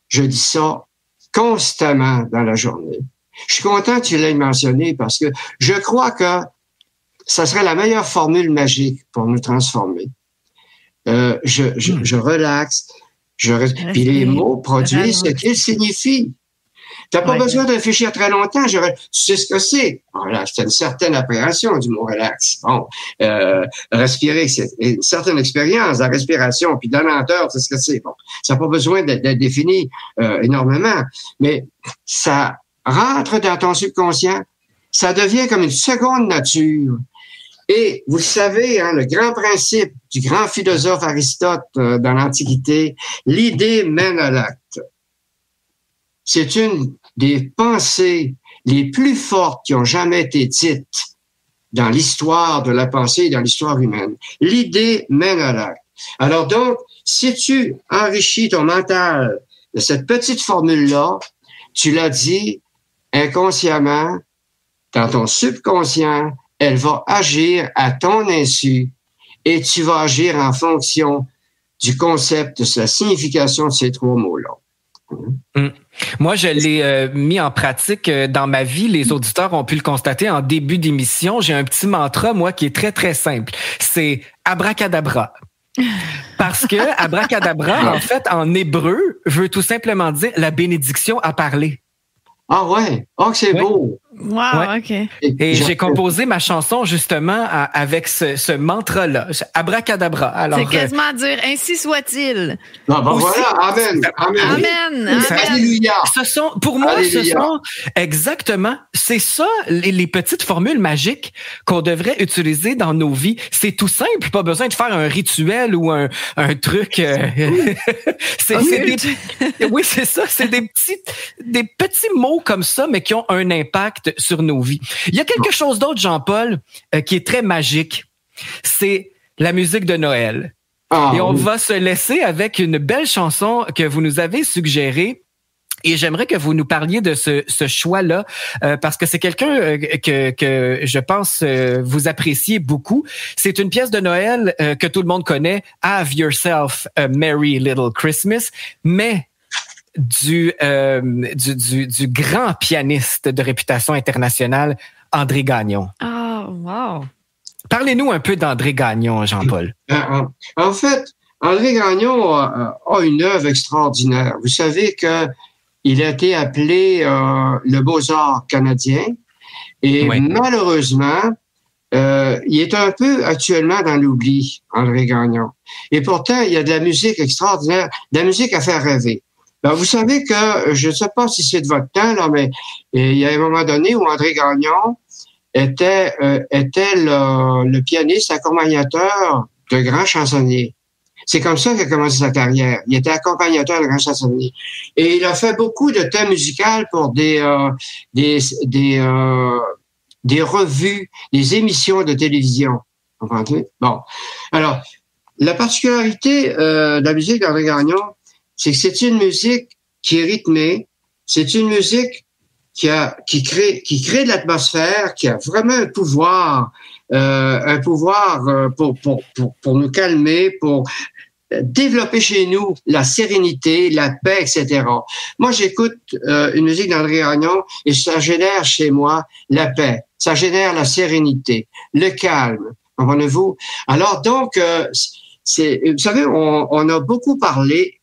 je dis ça constamment dans la journée. Je suis content que tu l'aies mentionné parce que je crois que ça serait la meilleure formule magique pour nous transformer. Je relaxe, puis les mots produisent ce qu'ils signifient. T'as pas besoin de réfléchir très longtemps. Tu sais ce que c'est. Voilà, c'est une certaine appréhension du mot relax. Bon, respirer, c'est une certaine expérience, la respiration, puis de la lenteur, c'est ce que c'est. Bon, ça n'a pas besoin d'être défini énormément, mais ça rentre dans ton subconscient. Ça devient comme une seconde nature. Et vous savez, hein, le grand principe du grand philosophe Aristote dans l'Antiquité, l'idée mène à l'acte. C'est une des pensées les plus fortes qui ont jamais été dites dans l'histoire de la pensée et dans l'histoire humaine. L'idée mène à l'acte. Alors donc, si tu enrichis ton mental de cette petite formule-là, tu l'as dit inconsciemment, dans ton subconscient, elle va agir à ton insu et tu vas agir en fonction du concept, de la signification de ces trois mots-là. Moi, je l'ai mis en pratique dans ma vie. Les auditeurs ont pu le constater en début d'émission. J'ai un petit mantra, moi, qui est très, très simple. C'est abracadabra. Parce que abracadabra, en fait, en hébreu, veut tout simplement dire la bénédiction à parler. Ah ouais, oh c'est beau. Wow, ouais. OK. Et j'ai composé ma chanson justement avec ce mantra-là, abracadabra. Alors, c'est quasiment dire « ainsi soit-il ». Ben voilà, amen, amen. Amen, amen. Alléluia. Pour moi, Alléluia. ce sont exactement, c'est ça, les petites formules magiques qu'on devrait utiliser dans nos vies. C'est tout simple, pas besoin de faire un rituel ou un truc. Oui, c'est ça, c'est des petits mots comme ça, mais qui ont un impact sur nos vies. Il y a quelque chose d'autre, Jean-Paul, qui est très magique. C'est la musique de Noël. Et on va se laisser avec une belle chanson que vous nous avez suggérée. Et j'aimerais que vous nous parliez de ce choix-là, parce que c'est quelqu'un que je pense vous appréciez beaucoup. C'est une pièce de Noël que tout le monde connaît, Have Yourself a Merry Little Christmas, mais du grand pianiste de réputation internationale, André Gagnon. Oh, wow. Parlez-nous un peu d'André Gagnon, Jean-Paul. En fait, André Gagnon a une œuvre extraordinaire. Vous savez qu'il a été appelé le Beaux-Arts canadien et malheureusement, il est un peu actuellement dans l'oubli, André Gagnon. Et pourtant, il y a de la musique extraordinaire, de la musique à faire rêver. Ben, vous savez que, je ne sais pas si c'est de votre temps, là, mais il y a un moment donné où André Gagnon était le pianiste accompagnateur de grands chansonniers. C'est comme ça qu'il a commencé sa carrière. Il était accompagnateur de grands chansonniers. Et il a fait beaucoup de thèmes musicaux pour des revues, des émissions de télévision. Vous comprenez? Bon. Alors, la particularité de la musique d'André Gagnon, c'est que c'est une musique qui est rythmée, c'est une musique qui crée de l'atmosphère, qui a vraiment un pouvoir pour nous calmer, pour développer chez nous la sérénité, la paix, etc. Moi, j'écoute une musique d'André Gagnon et ça génère chez moi la paix, ça génère la sérénité, le calme, comprenez-vous? Alors donc, vous savez, on a beaucoup parlé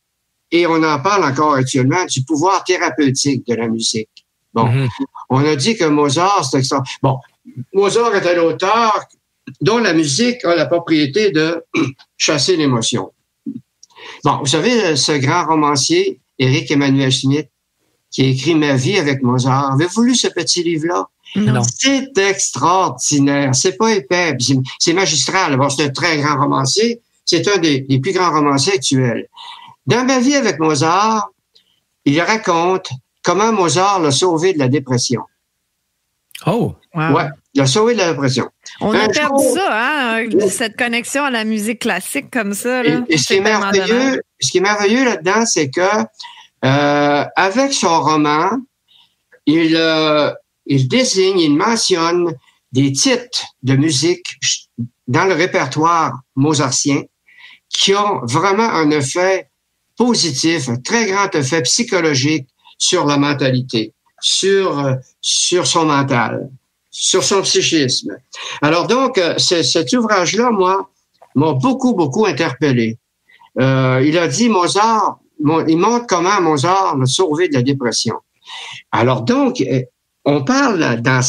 et on en parle encore actuellement du pouvoir thérapeutique de la musique. Bon, on a dit que Mozart, c'est extra. Bon, Mozart est un auteur dont la musique a la propriété de chasser l'émotion. Bon, vous savez, ce grand romancier, Éric Emmanuel Schmitt, qui a écrit Ma vie avec Mozart. Avez-vous lu ce petit livre-là? Non. C'est extraordinaire. C'est pas épais. C'est magistral. Bon, c'est un très grand romancier. C'est un des plus grands romanciers actuels. Dans Ma vie avec Mozart, il raconte comment Mozart l'a sauvé de la dépression. Oh! Wow. Ouais, il a sauvé de la dépression. On a perdu ça, hein, cette connexion à la musique classique comme ça. Là. Et ce qui est merveilleux là-dedans, c'est que avec son roman, il désigne, il mentionne des titres de musique dans le répertoire mozartien qui ont vraiment un effet positif, un très grand effet psychologique sur la mentalité, sur son mental, sur son psychisme. Alors donc, cet ouvrage-là, moi, m'a beaucoup interpellé. Il a dit, Mozart, il montre comment Mozart l'a sauvé de la dépression. Alors donc, on parle dans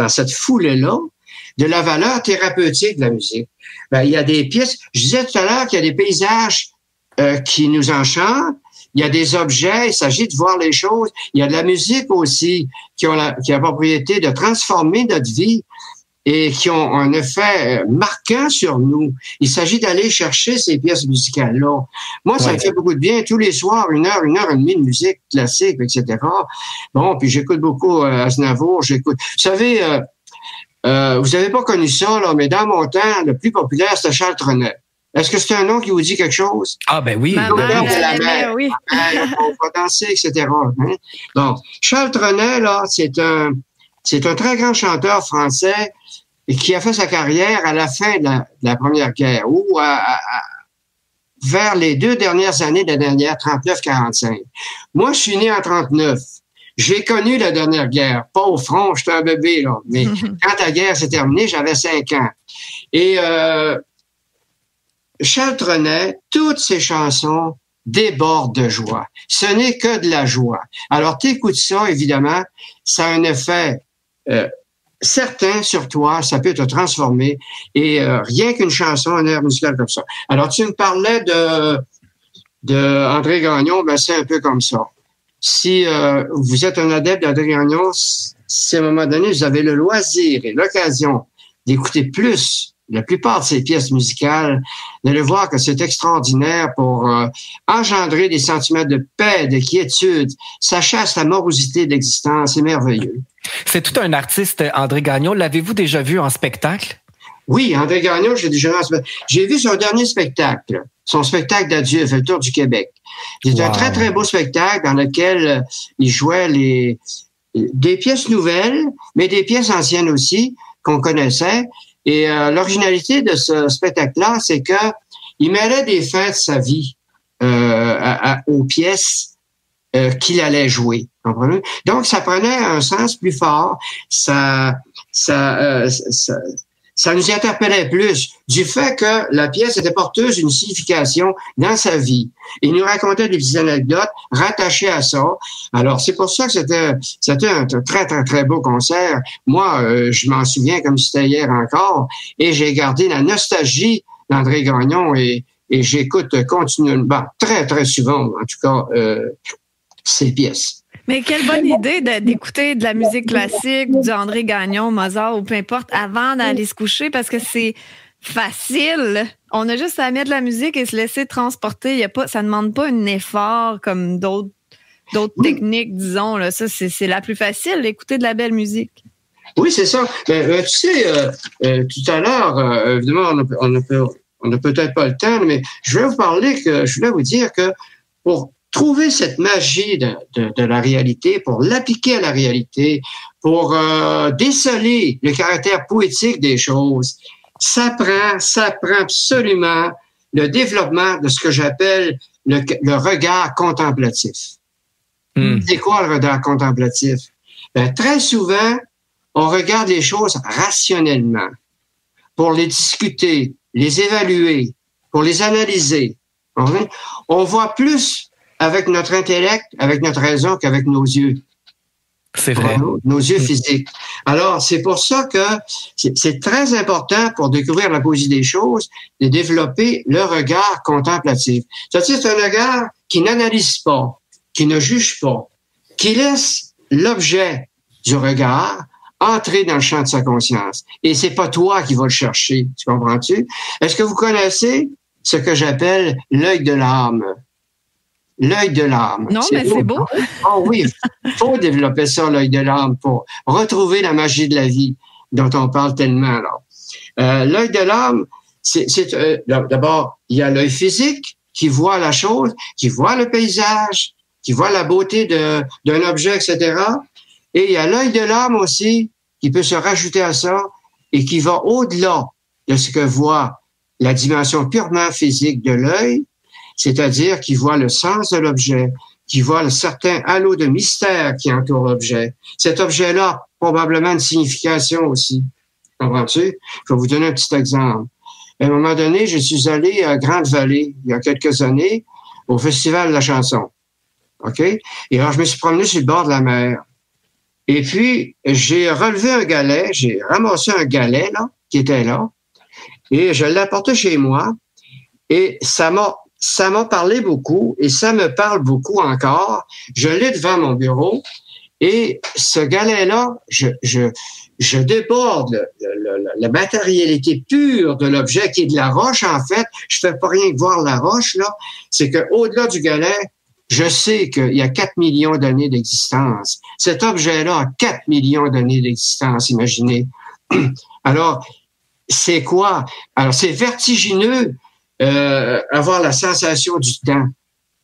cette foulée-là de la valeur thérapeutique de la musique. Ben, il y a des pièces, je disais tout à l'heure qu'il y a des paysages qui nous enchantent, il y a des objets, il s'agit de voir les choses, il y a de la musique aussi qui a la propriété de transformer notre vie. et qui ont un effet marquant sur nous. Il s'agit d'aller chercher ces pièces musicales-là. Moi, ça me fait beaucoup de bien. Tous les soirs, 1 heure et demie de musique classique, etc. Bon, puis j'écoute beaucoup Aznavour, j'écoute... Vous savez, vous n'avez pas connu ça, là, mais dans mon temps, le plus populaire, c'était Charles Trenet. Est-ce que c'est un nom qui vous dit quelque chose? Ah, ben oui. Maman, la mer, oui. On va danser, etc. Hein? Bon, Charles Trenet, là, c'est un très grand chanteur français et qui a fait sa carrière à la fin de la Première Guerre ou vers les 2 dernières années de la dernière, 39-45. Moi, je suis né en 39. J'ai connu la dernière guerre. Pas au front, j'étais un bébé, là. Mais quand la guerre s'est terminée, j'avais 5 ans. Et Charles Trenet, toutes ses chansons débordent de joie. Ce n'est que de la joie. Alors, t'écoutes ça, évidemment, ça a un effet certain sur toi, ça peut te transformer. Et rien qu'une chanson, un air musical comme ça. Alors, tu me parlais de André Gagnon, ben c'est un peu comme ça. Si vous êtes un adepte d'André Gagnon, si à un moment donné, vous avez le loisir et l'occasion d'écouter plus la plupart de ces pièces musicales, de le voir que c'est extraordinaire pour engendrer des sentiments de paix, de quiétude. Ça chasse la morosité de l'existence. C'est merveilleux. C'est tout un artiste, André Gagnon. L'avez-vous déjà vu en spectacle? Oui, André Gagnon, j'ai vu son dernier spectacle, son spectacle d'adieu, il fait le tour du Québec. C'est un très, très beau spectacle dans lequel il jouait des pièces nouvelles, mais des pièces anciennes aussi, qu'on connaissait. Et l'originalité de ce spectacle-là, c'est que il mêlait des faits de sa vie aux pièces qu'il allait jouer. Comprenez? Donc, ça prenait un sens plus fort. Ça nous interpellait plus du fait que la pièce était porteuse d'une signification dans sa vie. Il nous racontait des petites anecdotes rattachées à ça. Alors, c'est pour ça que c'était un très, très, très beau concert. Moi, je m'en souviens comme si c'était hier encore, et j'ai gardé la nostalgie d'André Gagnon et j'écoute continuellement, très, très souvent, en tout cas, ses pièces. Mais quelle bonne idée d'écouter de la musique classique, du André Gagnon, Mozart ou peu importe, avant d'aller se coucher, parce que c'est facile. On a juste à mettre de la musique et se laisser transporter. Ça ne demande pas un effort comme d'autres techniques, disons. Là. Ça, c'est la plus facile, d'écouter de la belle musique. Oui, c'est ça. Tu sais, tout à l'heure, évidemment, on n'a peut-être pas le temps, mais je voulais vous dire que pour trouver cette magie de la réalité, pour l'appliquer à la réalité, pour déceler le caractère poétique des choses, ça prend absolument le développement de ce que j'appelle le regard contemplatif. C'est quoi le regard contemplatif? Ben, très souvent, on regarde les choses rationnellement pour les discuter, les évaluer, pour les analyser. On voit plus avec notre intellect, avec notre raison qu'avec nos yeux. C'est vrai. Nos yeux physiques. Alors, c'est pour ça que c'est très important pour découvrir la poésie des choses de développer le regard contemplatif. C'est-à-dire, c'est un regard qui n'analyse pas, qui ne juge pas, qui laisse l'objet du regard entrer dans le champ de sa conscience. Et c'est pas toi qui vas le chercher. Tu comprends-tu? Est-ce que vous connaissez ce que j'appelle l'œil de l'âme? L'œil de l'âme. Non, mais c'est beau. Oh oui, faut développer ça, l'œil de l'âme, pour retrouver la magie de la vie dont on parle tellement. L'œil de l'âme, d'abord, il y a l'œil physique qui voit la chose, qui voit le paysage, qui voit la beauté d'un objet, etc. Et il y a l'œil de l'âme aussi qui peut se rajouter à ça et qui va au-delà de ce que voit la dimension purement physique de l'œil, c'est-à-dire qui voit le sens de l'objet, qui voit le certain halo de mystère qui entoure l'objet. Cet objet-là a probablement une signification aussi. Comprends-tu? Je vais vous donner un petit exemple. À un moment donné, je suis allé à Grande-Vallée, il y a quelques années, au Festival de la chanson. OK? Et alors, je me suis promené sur le bord de la mer. Et puis, j'ai relevé un galet, j'ai ramassé un galet, là, qui était là, et je l'ai apporté chez moi, et ça m'a parlé beaucoup et ça me parle beaucoup encore. Je l'ai devant mon bureau Et ce galet-là, je déborde la matérialité pure de l'objet qui est de la roche, en fait. Je fais pas rien que voir la roche, là. C'est que au-delà du galet, je sais qu'il y a 4 millions d'années d'existence. Cet objet-là a 4 millions d'années d'existence, imaginez. Alors, c'est quoi? Alors, c'est vertigineux avoir la sensation du temps.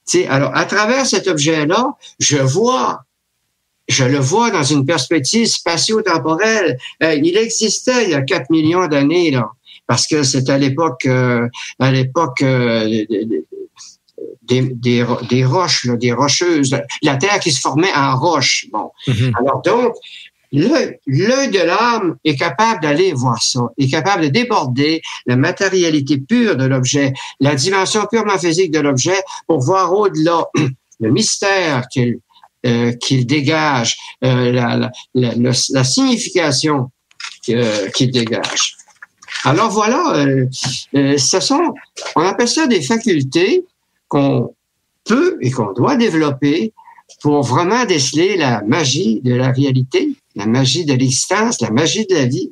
T'sais, alors, à travers cet objet-là, je le vois dans une perspective spatio-temporelle. Il existait il y a 4 millions d'années, là, parce que c'est à l'époque des roches, là, des rocheuses, la Terre qui se formait en roche. Bon. Alors donc, l'œil de l'âme est capable d'aller voir ça, est capable de déborder la matérialité pure de l'objet, la dimension purement physique de l'objet pour voir au-delà le mystère qu'il dégage, la signification qu'il dégage. Alors voilà, on appelle ça des facultés qu'on peut et qu'on doit développer pour vraiment déceler la magie de la réalité, la magie de l'existence, la magie de la vie.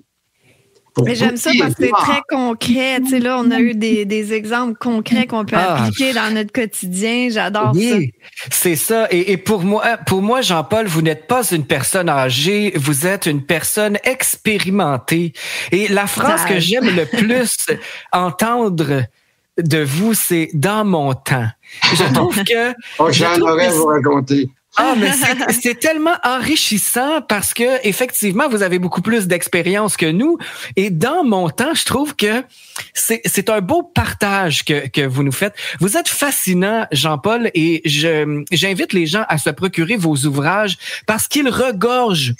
Mais j'aime ça parce que c'est très concret. Tu sais, là, on a eu des exemples concrets qu'on peut appliquer dans notre quotidien. J'adore ça. C'est ça. Et pour moi, Jean-Paul, vous n'êtes pas une personne âgée, vous êtes une personne expérimentée. Et la phrase que j'aime le plus entendre de vous, c'est « dans mon temps ». Je trouve que... j'en aurais à vous raconter. Mais c'est tellement enrichissant parce que effectivement vous avez beaucoup plus d'expérience que nous et dans mon temps je trouve que c'est un beau partage que vous nous faites. Vous êtes fascinant, Jean-Paul, et j'invite les gens à se procurer vos ouvrages parce qu'ils regorgent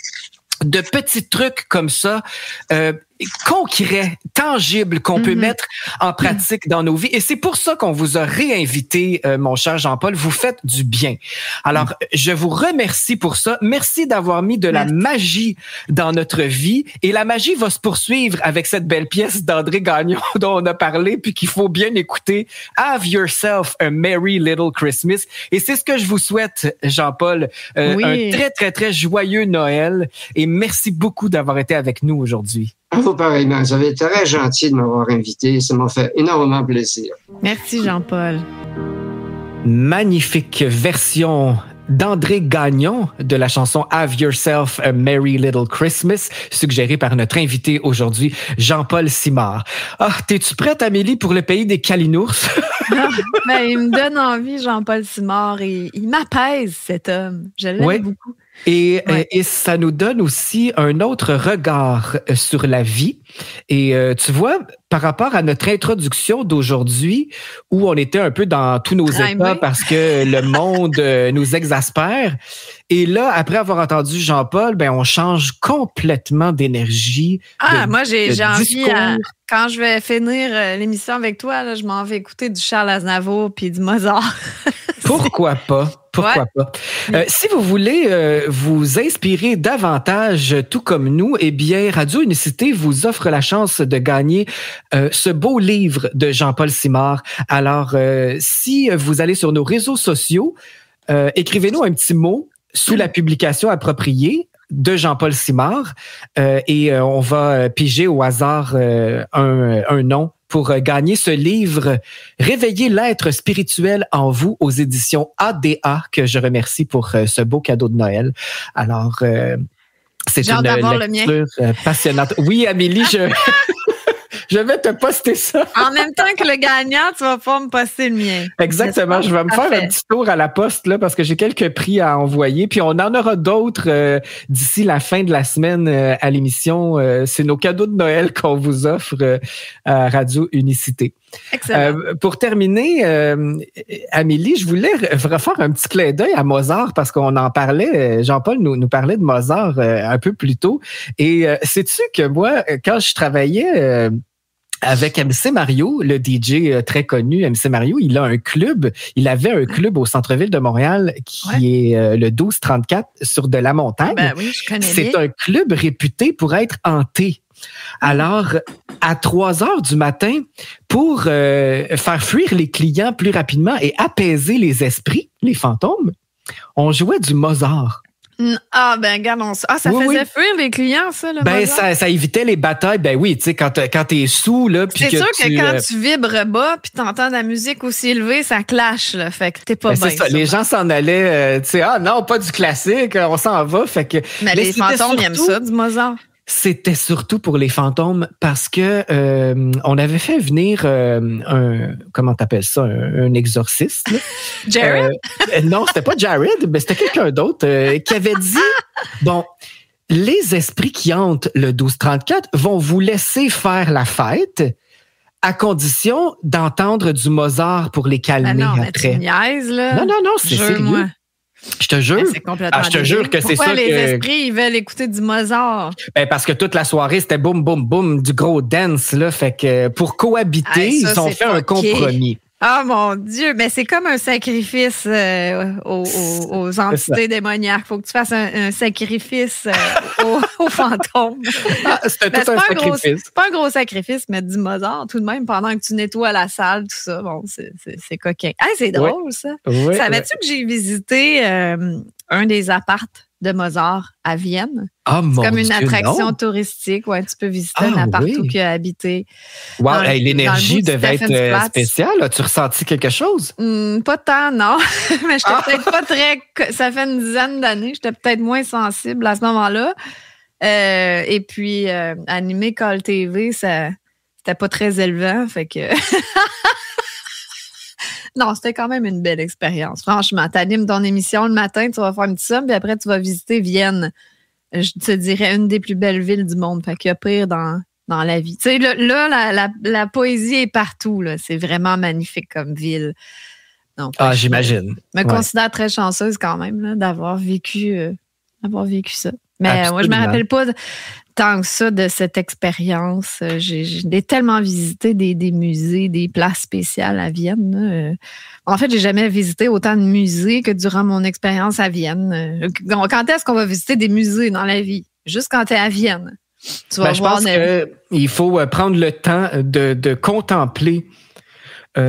de petits trucs comme ça, concrets, tangibles, qu'on peut mettre en pratique dans nos vies. Et c'est pour ça qu'on vous a réinvité, mon cher Jean-Paul. Vous faites du bien. Alors, je vous remercie pour ça. Merci d'avoir mis de la magie dans notre vie. Et la magie va se poursuivre avec cette belle pièce d'André Gagnon dont on a parlé, puis qu'il faut bien écouter. Have yourself a merry little Christmas. Et c'est ce que je vous souhaite, Jean-Paul. Un très, très, très joyeux Noël. Et merci beaucoup d'avoir été avec nous aujourd'hui. À vous pareillement. Vous avez été très gentil de m'avoir invité. Ça m'a fait énormément plaisir. Merci, Jean-Paul. Magnifique version d'André Gagnon de la chanson Have Yourself a Merry Little Christmas, suggérée par notre invité aujourd'hui, Jean-Paul Simard. T'es-tu prête, Amélie, pour le pays des Kalinours? Il me donne envie, Jean-Paul Simard, et il m'apaise, cet homme. Je l'aime beaucoup. Et ça nous donne aussi un autre regard sur la vie. Et tu vois, par rapport à notre introduction d'aujourd'hui, où on était un peu dans tous nos états parce que le monde nous exaspère, et là, après avoir entendu Jean-Paul, on change complètement d'énergie. Moi, j'ai envie, quand je vais finir l'émission avec toi, là, je m'en vais écouter du Charles Aznavour puis du Mozart. Pourquoi pas? Pourquoi pas? Si vous voulez vous inspirer davantage, tout comme nous, Radio Unicité vous offre la chance de gagner ce beau livre de Jean-Paul Simard. Alors, si vous allez sur nos réseaux sociaux, écrivez-nous un petit mot sous la publication appropriée de Jean-Paul Simard et on va piger au hasard un nom pour gagner ce livre « Réveiller l'être spirituel en vous » aux éditions ADA, que je remercie pour ce beau cadeau de Noël. Alors, c'est une lecture passionnante. Oui, Amélie, je vais te poster ça. En même temps que le gagnant, tu vas pouvoir me poster le mien. Exactement. Je vais me faire un petit tour à la poste là parce que j'ai quelques prix à envoyer. Puis on en aura d'autres d'ici la fin de la semaine à l'émission. C'est nos cadeaux de Noël qu'on vous offre à Radio Unicité. Excellent. Pour terminer, Amélie, je voulais refaire un petit clin d'œil à Mozart parce qu'on en parlait. Jean-Paul nous parlait de Mozart un peu plus tôt. Et sais-tu que moi, quand je travaillais avec MC Mario, le DJ très connu, MC Mario, il avait un club au centre-ville de Montréal qui est le 1234 sur de la montagne. Oui, je connais C'est un club réputé pour être hanté. Alors, à 3h du matin, pour faire fuir les clients plus rapidement et apaiser les esprits, les fantômes, on jouait du Mozart. Ah, ben, regarde, ça faisait fuir les clients, ça, le Mozart? Ça évitait les batailles. Ben oui, tu sais, quand t'es sous, là, puis c'est sûr que quand tu vibres bas, puis t'entends de la musique aussi élevée, ça clash, là. Fait que t'es pas bien. C'est ça. Les gens s'en allaient, tu sais, non, pas du classique, on s'en va. Fait que. Mais les fantômes aiment ça, du Mozart. C'était surtout pour les fantômes parce que on avait fait venir comment t'appelles ça, un exorciste. Jared? Non, c'était pas Jared, mais c'était quelqu'un d'autre qui avait dit bon, les esprits qui hantent le 1234 vont vous laisser faire la fête à condition d'entendre du Mozart pour les calmer non, après. Mais tu niaises, là. Non, c'est sérieux. Je te jure. C'est complètement je te jure que c'est ça. Pourquoi les esprits, ils veulent écouter du Mozart? Parce que toute la soirée, c'était boum, boum, boum, du gros dance, là. Fait que pour cohabiter, ils ont fait un compromis. Ah, mon Dieu! Mais c'est comme un sacrifice aux entités démoniaques. Faut que tu fasses un sacrifice aux fantômes. C'était tout un sacrifice. C'est pas un gros sacrifice, mais du Mozart, tout de même, pendant que tu nettoies la salle, tout ça. Bon, c'est coquin. C'est drôle, ça. Oui, savais-tu que j'ai visité un des appartes de Mozart à Vienne? Ah, c'est comme une attraction touristique. Ouais, tu peux visiter un appart où il a habité. Wow, l'énergie devait être spéciale. As-tu ressenti quelque chose? Pas tant, non. Mais j'étais peut-être pas très... Ça fait une dizaine d'années. J'étais peut-être moins sensible à ce moment-là. Et puis, animer Call TV, c'était pas très élevant. Fait que... Non, c'était quand même une belle expérience. Franchement, tu animes ton émission le matin, tu vas faire une petite somme, puis après, tu vas visiter Vienne. Je te dirais une des plus belles villes du monde. Fait qu'il y a pire dans la vie. Tu sais, là, la poésie est partout. Là. C'est vraiment magnifique comme ville. Donc, j'imagine. Je me considère très chanceuse quand même là, d'avoir vécu ça. Mais moi, je me rappelle pas tant que ça de cette expérience. J'ai tellement visité des musées, des places spéciales à Vienne. En fait, j'ai jamais visité autant de musées que durant mon expérience à Vienne. Quand est-ce qu'on va visiter des musées dans la vie? Juste quand tu es à Vienne. Tu vas voir. Je pense qu'il faut prendre le temps de contempler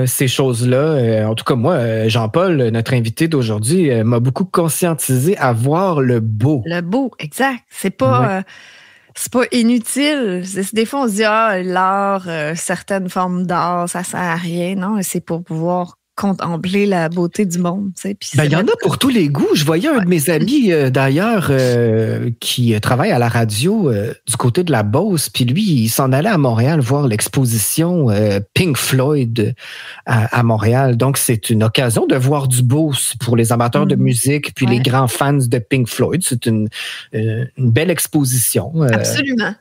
ces choses-là. En tout cas, moi, Jean-Paul, notre invité d'aujourd'hui, m'a beaucoup conscientisé à voir le beau. Le beau, exact. C'est pas... c'est pas inutile. Des fois, on se dit, l'art, certaines formes d'art, ça sert à rien. Non, c'est pour pouvoir contempler la beauté du monde. Il y en a pour tous les goûts. Je voyais un de mes amis, d'ailleurs, qui travaille à la radio du côté de la Beauce, puis lui, il s'en allait à Montréal voir l'exposition Pink Floyd à Montréal. Donc, c'est une occasion de voir du beau pour les amateurs de musique, puis les grands fans de Pink Floyd. C'est une belle exposition. Absolument.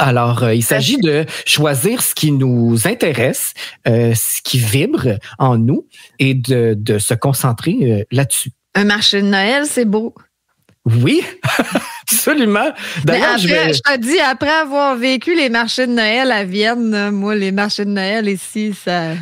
Alors, il s'agit de choisir ce qui nous intéresse, ce qui vibre en nous et de se concentrer là-dessus. Un marché de Noël, c'est beau. Oui, absolument. D'ailleurs, je te dis, après avoir vécu les marchés de Noël à Vienne, moi, les marchés de Noël ici, ça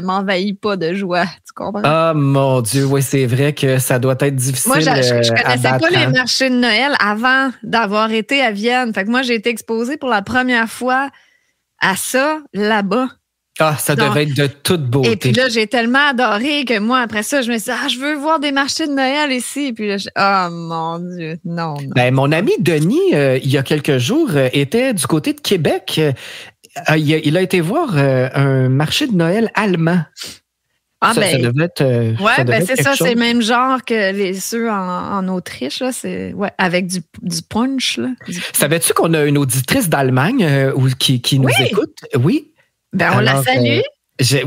m'envahit pas de joie, tu comprends? Ah, mon Dieu, oui, c'est vrai que ça doit être difficile. Moi, je connaissais pas les marchés de Noël avant d'avoir été à Vienne. Fait que moi, j'ai été exposée pour la première fois à ça, là-bas. Ah, ça devait être de toute beauté. Et puis là, j'ai tellement adoré que moi, après ça, je me suis dit, je veux voir des marchés de Noël ici. Puis là, mon Dieu, non. Ben, mon ami Denis, il y a quelques jours, était du côté de Québec. Il a été voir un marché de Noël allemand. Ça devait être. C'est ça, c'est le même genre que ceux en Autriche, là, avec du punch. Là. Savais-tu qu'on a une auditrice d'Allemagne qui nous écoute? Oui. On la salue.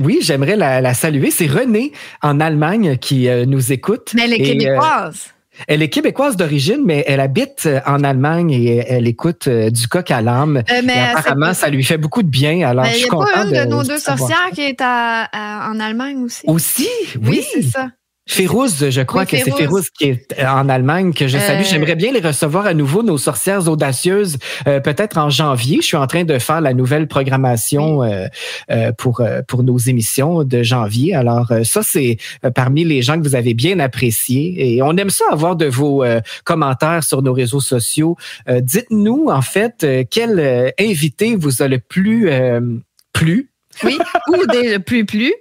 Oui, j'aimerais la saluer. C'est Renée en Allemagne qui nous écoute. Mais elle est québécoise. Elle est québécoise d'origine, mais elle habite en Allemagne et elle écoute du coq à l'âme. Apparemment, ça lui fait beaucoup de bien. Alors, je suis content. Il y a pas une de nos deux sorcières qui est en Allemagne aussi. Aussi? Oui, c'est ça. Férouz, je crois que c'est Férouz qui est en Allemagne, que je salue. J'aimerais bien les recevoir à nouveau, nos sorcières audacieuses, peut-être en janvier. Je suis en train de faire la nouvelle programmation pour nos émissions de janvier. Alors, ça, c'est parmi les gens que vous avez bien appréciés. Et on aime ça avoir de vos commentaires sur nos réseaux sociaux. Dites-nous, en fait, quel invité vous a le plus plu. Oui, ou le plus plu.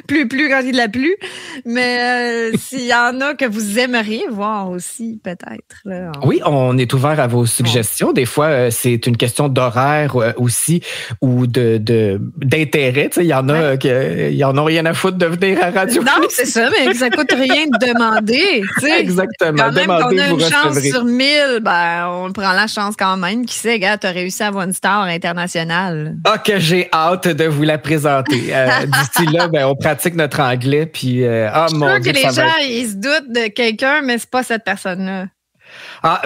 Plus quand il a plu. Mais s'il y en a que vous aimeriez voir aussi, peut-être. Là, Oui, on est ouvert à vos suggestions. Des fois, c'est une question d'horaire aussi ou d'intérêt. Il y en a qui n'en ont rien à foutre de venir à Radio. Non, c'est ça, mais ça coûte rien de demander. Exactement. Quand même Demandez, qu'on a vous une chance recevrez. sur 1000, on prend la chance quand même. Qui sait, gars, t'as réussi à avoir une star internationale. Ah, que j'ai hâte de vous la présenter. D'ici là, on pratique notre anglais. Puis, Je suis mon sûre Dieu, que les gens, ils se doutent de quelqu'un, mais c'est pas cette personne-là.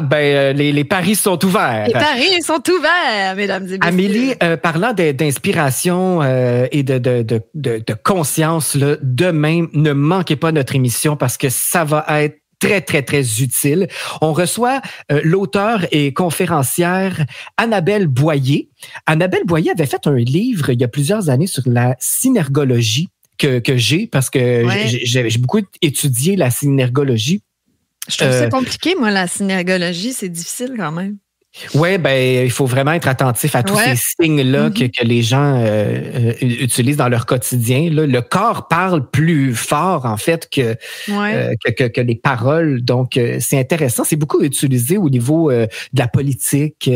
Les paris sont ouverts. Les paris sont ouverts, mesdames et messieurs. Amélie, parlant d'inspiration et de conscience, là, demain, ne manquez pas notre émission parce que ça va être très, très, très utile. On reçoit l'auteure et conférencière Annabelle Boyer. Annabelle Boyer avait fait un livre il y a plusieurs années sur la synergologie que j'ai parce que j'ai beaucoup étudié la synergologie. Je trouve ça compliqué, moi, la synergologie. C'est difficile quand même. Oui, il faut vraiment être attentif à tous ces signes-là que les gens utilisent dans leur quotidien. Là, le corps parle plus fort, en fait, que les paroles. Donc, c'est intéressant. C'est beaucoup utilisé au niveau de la politique.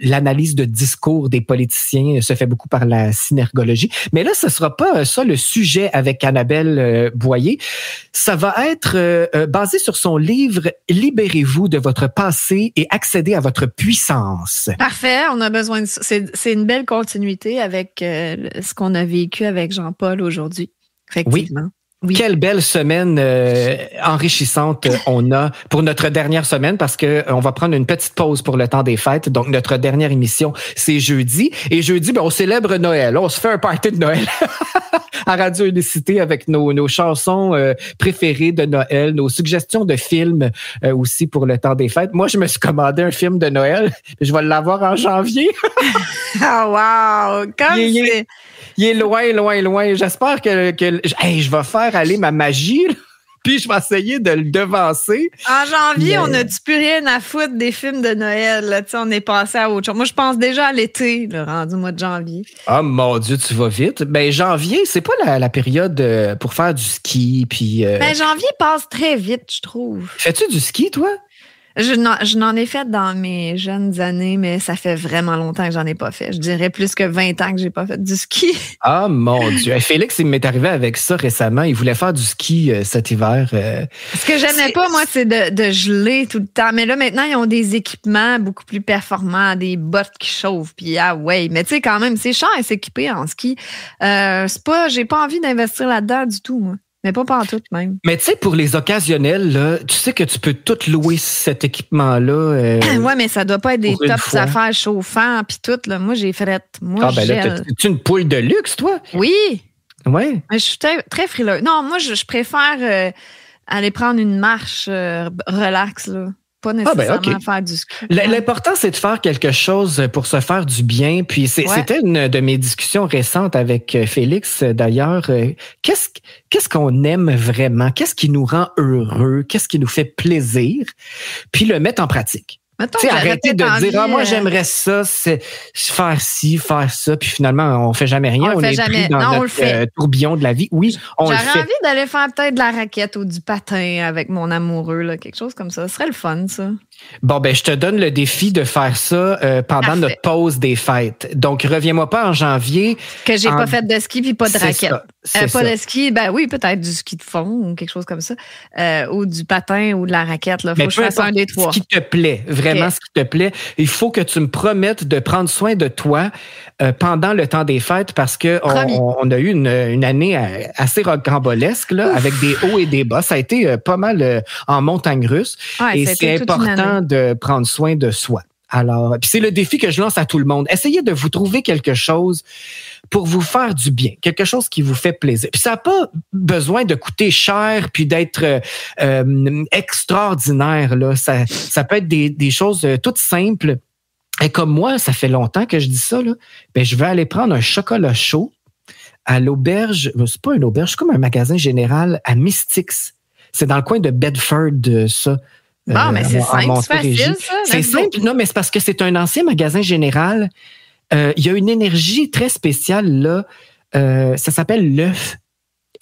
L'analyse de discours des politiciens se fait beaucoup par la synergologie. Mais là, ce ne sera pas ça le sujet avec Annabelle Boyer. Ça va être basé sur son livre « Libérez-vous de votre passé et accédez à votre puissance ». Parfait, on a besoin de ça. C'est une belle continuité avec ce qu'on a vécu avec Jean-Paul aujourd'hui. Effectivement. Oui. Quelle belle semaine enrichissante on a pour notre dernière semaine parce que on va prendre une petite pause pour le temps des fêtes. Donc, notre dernière émission, c'est jeudi. Et jeudi, on célèbre Noël. On se fait un party de Noël à Radio Unicité avec nos chansons préférées de Noël, nos suggestions de films aussi pour le temps des fêtes. Moi, je me suis commandé un film de Noël. Je vais l'avoir en janvier. Wow! Il est loin, loin, loin. J'espère que je vais faire aller ma magie, là, puis je vais essayer de le devancer. En janvier, on n'a-tu plus rien à foutre des films de Noël? Là? On est passé à autre chose. Moi, je pense déjà à l'été, rendu au mois de janvier. Ah, mon Dieu, tu vas vite. Janvier, c'est pas la période pour faire du ski. Puis, janvier passe très vite, je trouve. Fais-tu du ski, toi? Je n'en ai fait dans mes jeunes années, mais ça fait vraiment longtemps que j'en ai pas fait. Je dirais plus que 20 ans que j'ai pas fait du ski. Ah, mon Dieu. Félix, il m'est arrivé avec ça récemment. Il voulait faire du ski cet hiver. Ce que j'aimais pas, moi, c'est de geler tout le temps. Mais là, maintenant, ils ont des équipements beaucoup plus performants, des bottes qui chauffent. Puis, mais tu sais, quand même, c'est cher à s'équiper en ski. J'ai pas envie d'investir là-dedans du tout, moi. Mais pas pantoute même. Mais tu sais, pour les occasionnels, là, tu sais que tu peux tout louer cet équipement-là. Oui, mais ça doit pas être des tops affaires chauffants puis tout. Là. Moi, j'ai fait. Moi, t'es-tu une poule de luxe, toi? Oui. Oui. Je suis très frileuse. Non, moi, je préfère aller prendre une marche relax, là. Pas nécessairement faire du ski. L'important, c'est de faire quelque chose pour se faire du bien. Puis c'était une de mes discussions récentes avec Félix, d'ailleurs. Qu'est-ce qu'on aime vraiment? Qu'est-ce qui nous rend heureux? Qu'est-ce qui nous fait plaisir? Puis le mettre en pratique. Arrêter de dire moi j'aimerais ça, c'est faire ci, faire ça, puis finalement on fait jamais rien, on est pris dans notre tourbillon de la vie. Oui, on le fait. J'aurais envie d'aller faire peut-être de la raquette ou du patin avec mon amoureux, là, quelque chose comme ça. Ce serait le fun, ça. Bon, je te donne le défi de faire ça pendant notre pause des fêtes. Donc, reviens-moi pas en janvier. Que j'ai pas fait de ski puis pas de raquette. Pas de ski, oui, peut-être du ski de fond ou quelque chose comme ça. Ou du patin ou de la raquette. Là. Faut que je fasse un des trois. Ce qui te plaît, vraiment ce qui te plaît. Il faut que tu me promettes de prendre soin de toi pendant le temps des fêtes parce que on a eu une année assez rocambolesque là, avec des hauts et des bas. Ça a été pas mal en montagne russe. Ouais, et c'est important de prendre soin de soi. Alors, puis c'est le défi que je lance à tout le monde. Essayez de vous trouver quelque chose pour vous faire du bien, quelque chose qui vous fait plaisir. Puis ça n'a pas besoin de coûter cher puis d'être extraordinaire. Là. Ça peut être des choses toutes simples. Et comme moi, ça fait longtemps que je dis ça, là, je vais aller prendre un chocolat chaud à l'auberge. C'est pas une auberge, c'est comme un magasin général à Mystics. C'est dans le coin de Bedford, ça. Bon, mais c'est simple, c'est facile, ça. C'est simple, non, mais c'est parce que c'est un ancien magasin général il y a une énergie très spéciale là. Ça s'appelle l'œuf.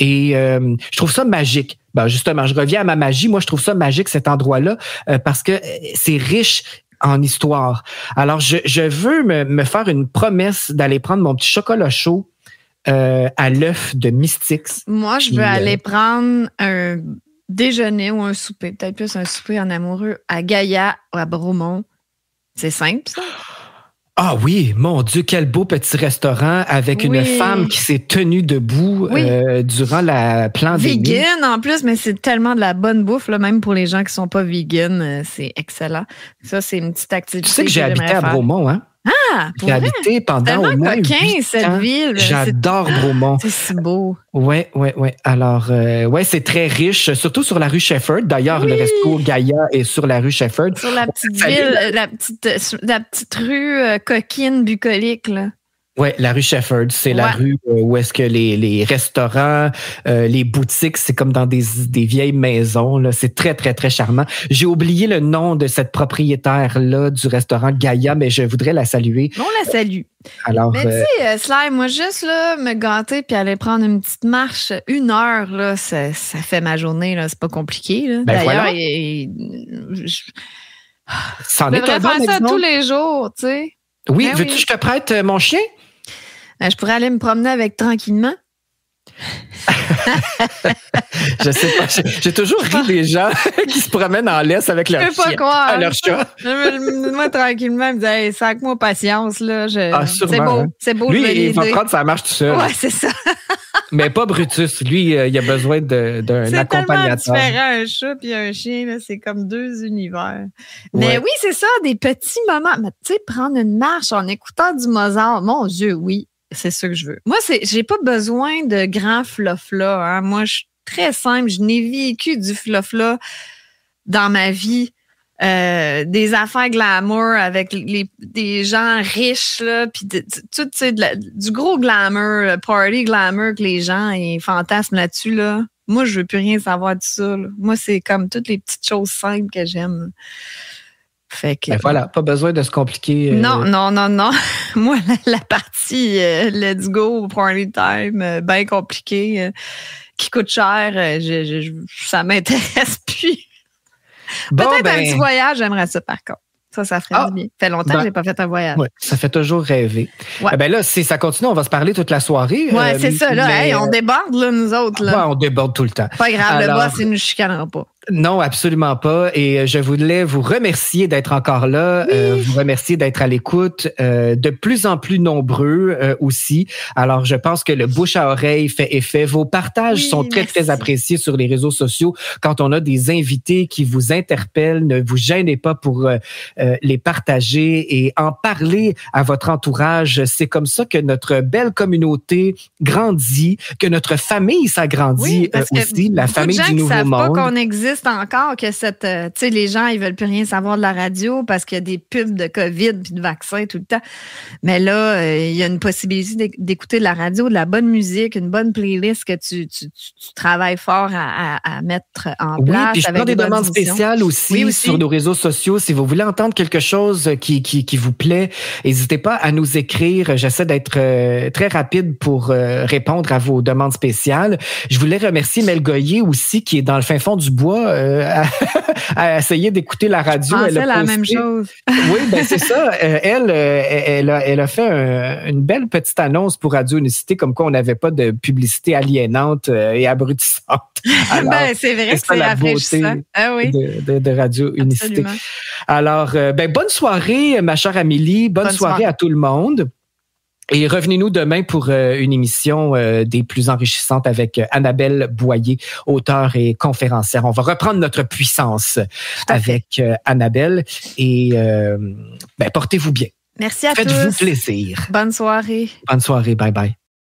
Et je trouve ça magique. Ben, justement, je reviens à ma magie. Moi, je trouve ça magique, cet endroit-là, parce que c'est riche en histoire. Alors, je veux me faire une promesse d'aller prendre mon petit chocolat chaud à l'œuf de Mystics. Moi, je veux aller prendre un déjeuner ou un souper, peut-être plus un souper en amoureux, à Gaïa ou à Bromont. C'est simple, ça? Ah oui, mon Dieu, quel beau petit restaurant avec une femme qui s'est tenue debout durant la pandémie. Vegan en plus, mais c'est tellement de la bonne bouffe, là, même pour les gens qui sont pas vegan, c'est excellent. Ça, c'est une petite activité. Tu sais que j'ai habité à Bromont, hein? Ah, j'ai habité pendant au moins 8 cette ans. ville. J'adore Bromont. C'est si beau. Ouais. Alors, c'est très riche, surtout sur la rue Shepherd. D'ailleurs, le resto Gaïa est sur la rue Shepherd. Sur la petite ville, la petite rue coquine bucolique, là. Oui, la rue Shepherd, c'est la rue où est-ce que les restaurants, les boutiques, c'est comme dans des vieilles maisons. Là. C'est très, très, très charmant. J'ai oublié le nom de cette propriétaire-là du restaurant Gaïa, mais je voudrais la saluer. On la salue. Alors, mais tu sais, Sly, moi, juste là, me gâter puis aller prendre une petite marche, 1 heure, là, ça fait ma journée. Là, c'est pas compliqué. Là. Ben d'ailleurs, ça en je est devrais un faire bon ça exemple. tous les jours, tu sais. Oui, veux-tu que je te prête mon chien? Je pourrais aller me promener avec tranquillement. Je sais pas. J'ai toujours ri des gens qui se promènent en laisse avec leur chien. Pas croire. À leur chat. Moi, tranquillement, je me disais, sac-moi patience. Là. Sûrement, c'est beau. Hein? C'est beau. Lui, il va prendre sa marche tout seul. Ouais, c'est ça. Mais pas Brutus. Lui, il a besoin d'un accompagnateur. C'est tellement différent, un chat et un chien. Là, c'est comme 2 univers. Mais oui, c'est ça, des petits moments. Mais tu sais, prendre une marche en écoutant du Mozart, mon Dieu, oui. C'est ça que je veux. Moi, j'ai pas besoin de grands fluff-là. Hein. Moi, je suis très simple. Je n'ai vécu du fluff-là dans ma vie. Des affaires glamour avec des gens riches, là, puis tout, du gros glamour, party glamour que les gens ils fantasment là-dessus. Là. Moi, je veux plus rien savoir de ça. Là. Moi, c'est comme toutes les petites choses simples que j'aime. Fait que, voilà, pas besoin de se compliquer. Non. Moi, la partie let's go, party time, bien compliquée, qui coûte cher, ça m'intéresse plus. Peut-être un petit voyage, j'aimerais ça par contre. Ça ferait du bien. Ça fait longtemps que je n'ai pas fait un voyage. Ouais, ça fait toujours rêver. Ouais. Ben là, si ça continue, on va se parler toute la soirée. Oui, c'est ça. Là, mais, on déborde, là, nous autres. Là. Ouais, on déborde tout le temps. Pas grave, le boss, il ne nous chicanera pas. Non, absolument pas. Et je voulais vous remercier d'être encore là, vous remercier d'être à l'écoute, de plus en plus nombreux aussi. Alors, je pense que le bouche à oreille fait effet. Vos partages sont très, très appréciés sur les réseaux sociaux. Quand on a des invités qui vous interpellent, ne vous gênez pas pour les partager et en parler à votre entourage. C'est comme ça que notre belle communauté grandit, que notre famille s'agrandit aussi, la famille du Nouveau Monde. Pas qu'on existe encore, que tu sais, les gens, ils veulent plus rien savoir de la radio parce qu'il y a des pubs de COVID puis de vaccins tout le temps. Mais là, il y a une possibilité d'écouter de la radio, de la bonne musique, une bonne playlist que tu travailles fort à mettre en place. Oui, puis je prends des demandes spéciales aussi sur nos réseaux sociaux. Si vous voulez entendre quelque chose qui vous plaît, n'hésitez pas à nous écrire. J'essaie d'être très rapide pour répondre à vos demandes spéciales. Je voulais remercier Mel Goyer aussi, qui est dans le fin fond du bois, à essayer d'écouter la radio. Elle a la même chose. Oui, ben c'est ça. Elle a fait une belle petite annonce pour Radio Unicité, comme quoi on n'avait pas de publicité aliénante et abrutissante. Alors, c'est vrai que c'est la beauté de Radio Unicité. Absolument. Alors, bonne soirée, ma chère Amélie. Bonne soirée à tout le monde. Et revenez-nous demain pour une émission des plus enrichissantes avec Annabelle Boyer, auteure et conférencière. On va reprendre notre puissance avec Annabelle et portez-vous bien. Merci à tous. Faites-vous plaisir. Bonne soirée. Bonne soirée. Bye bye.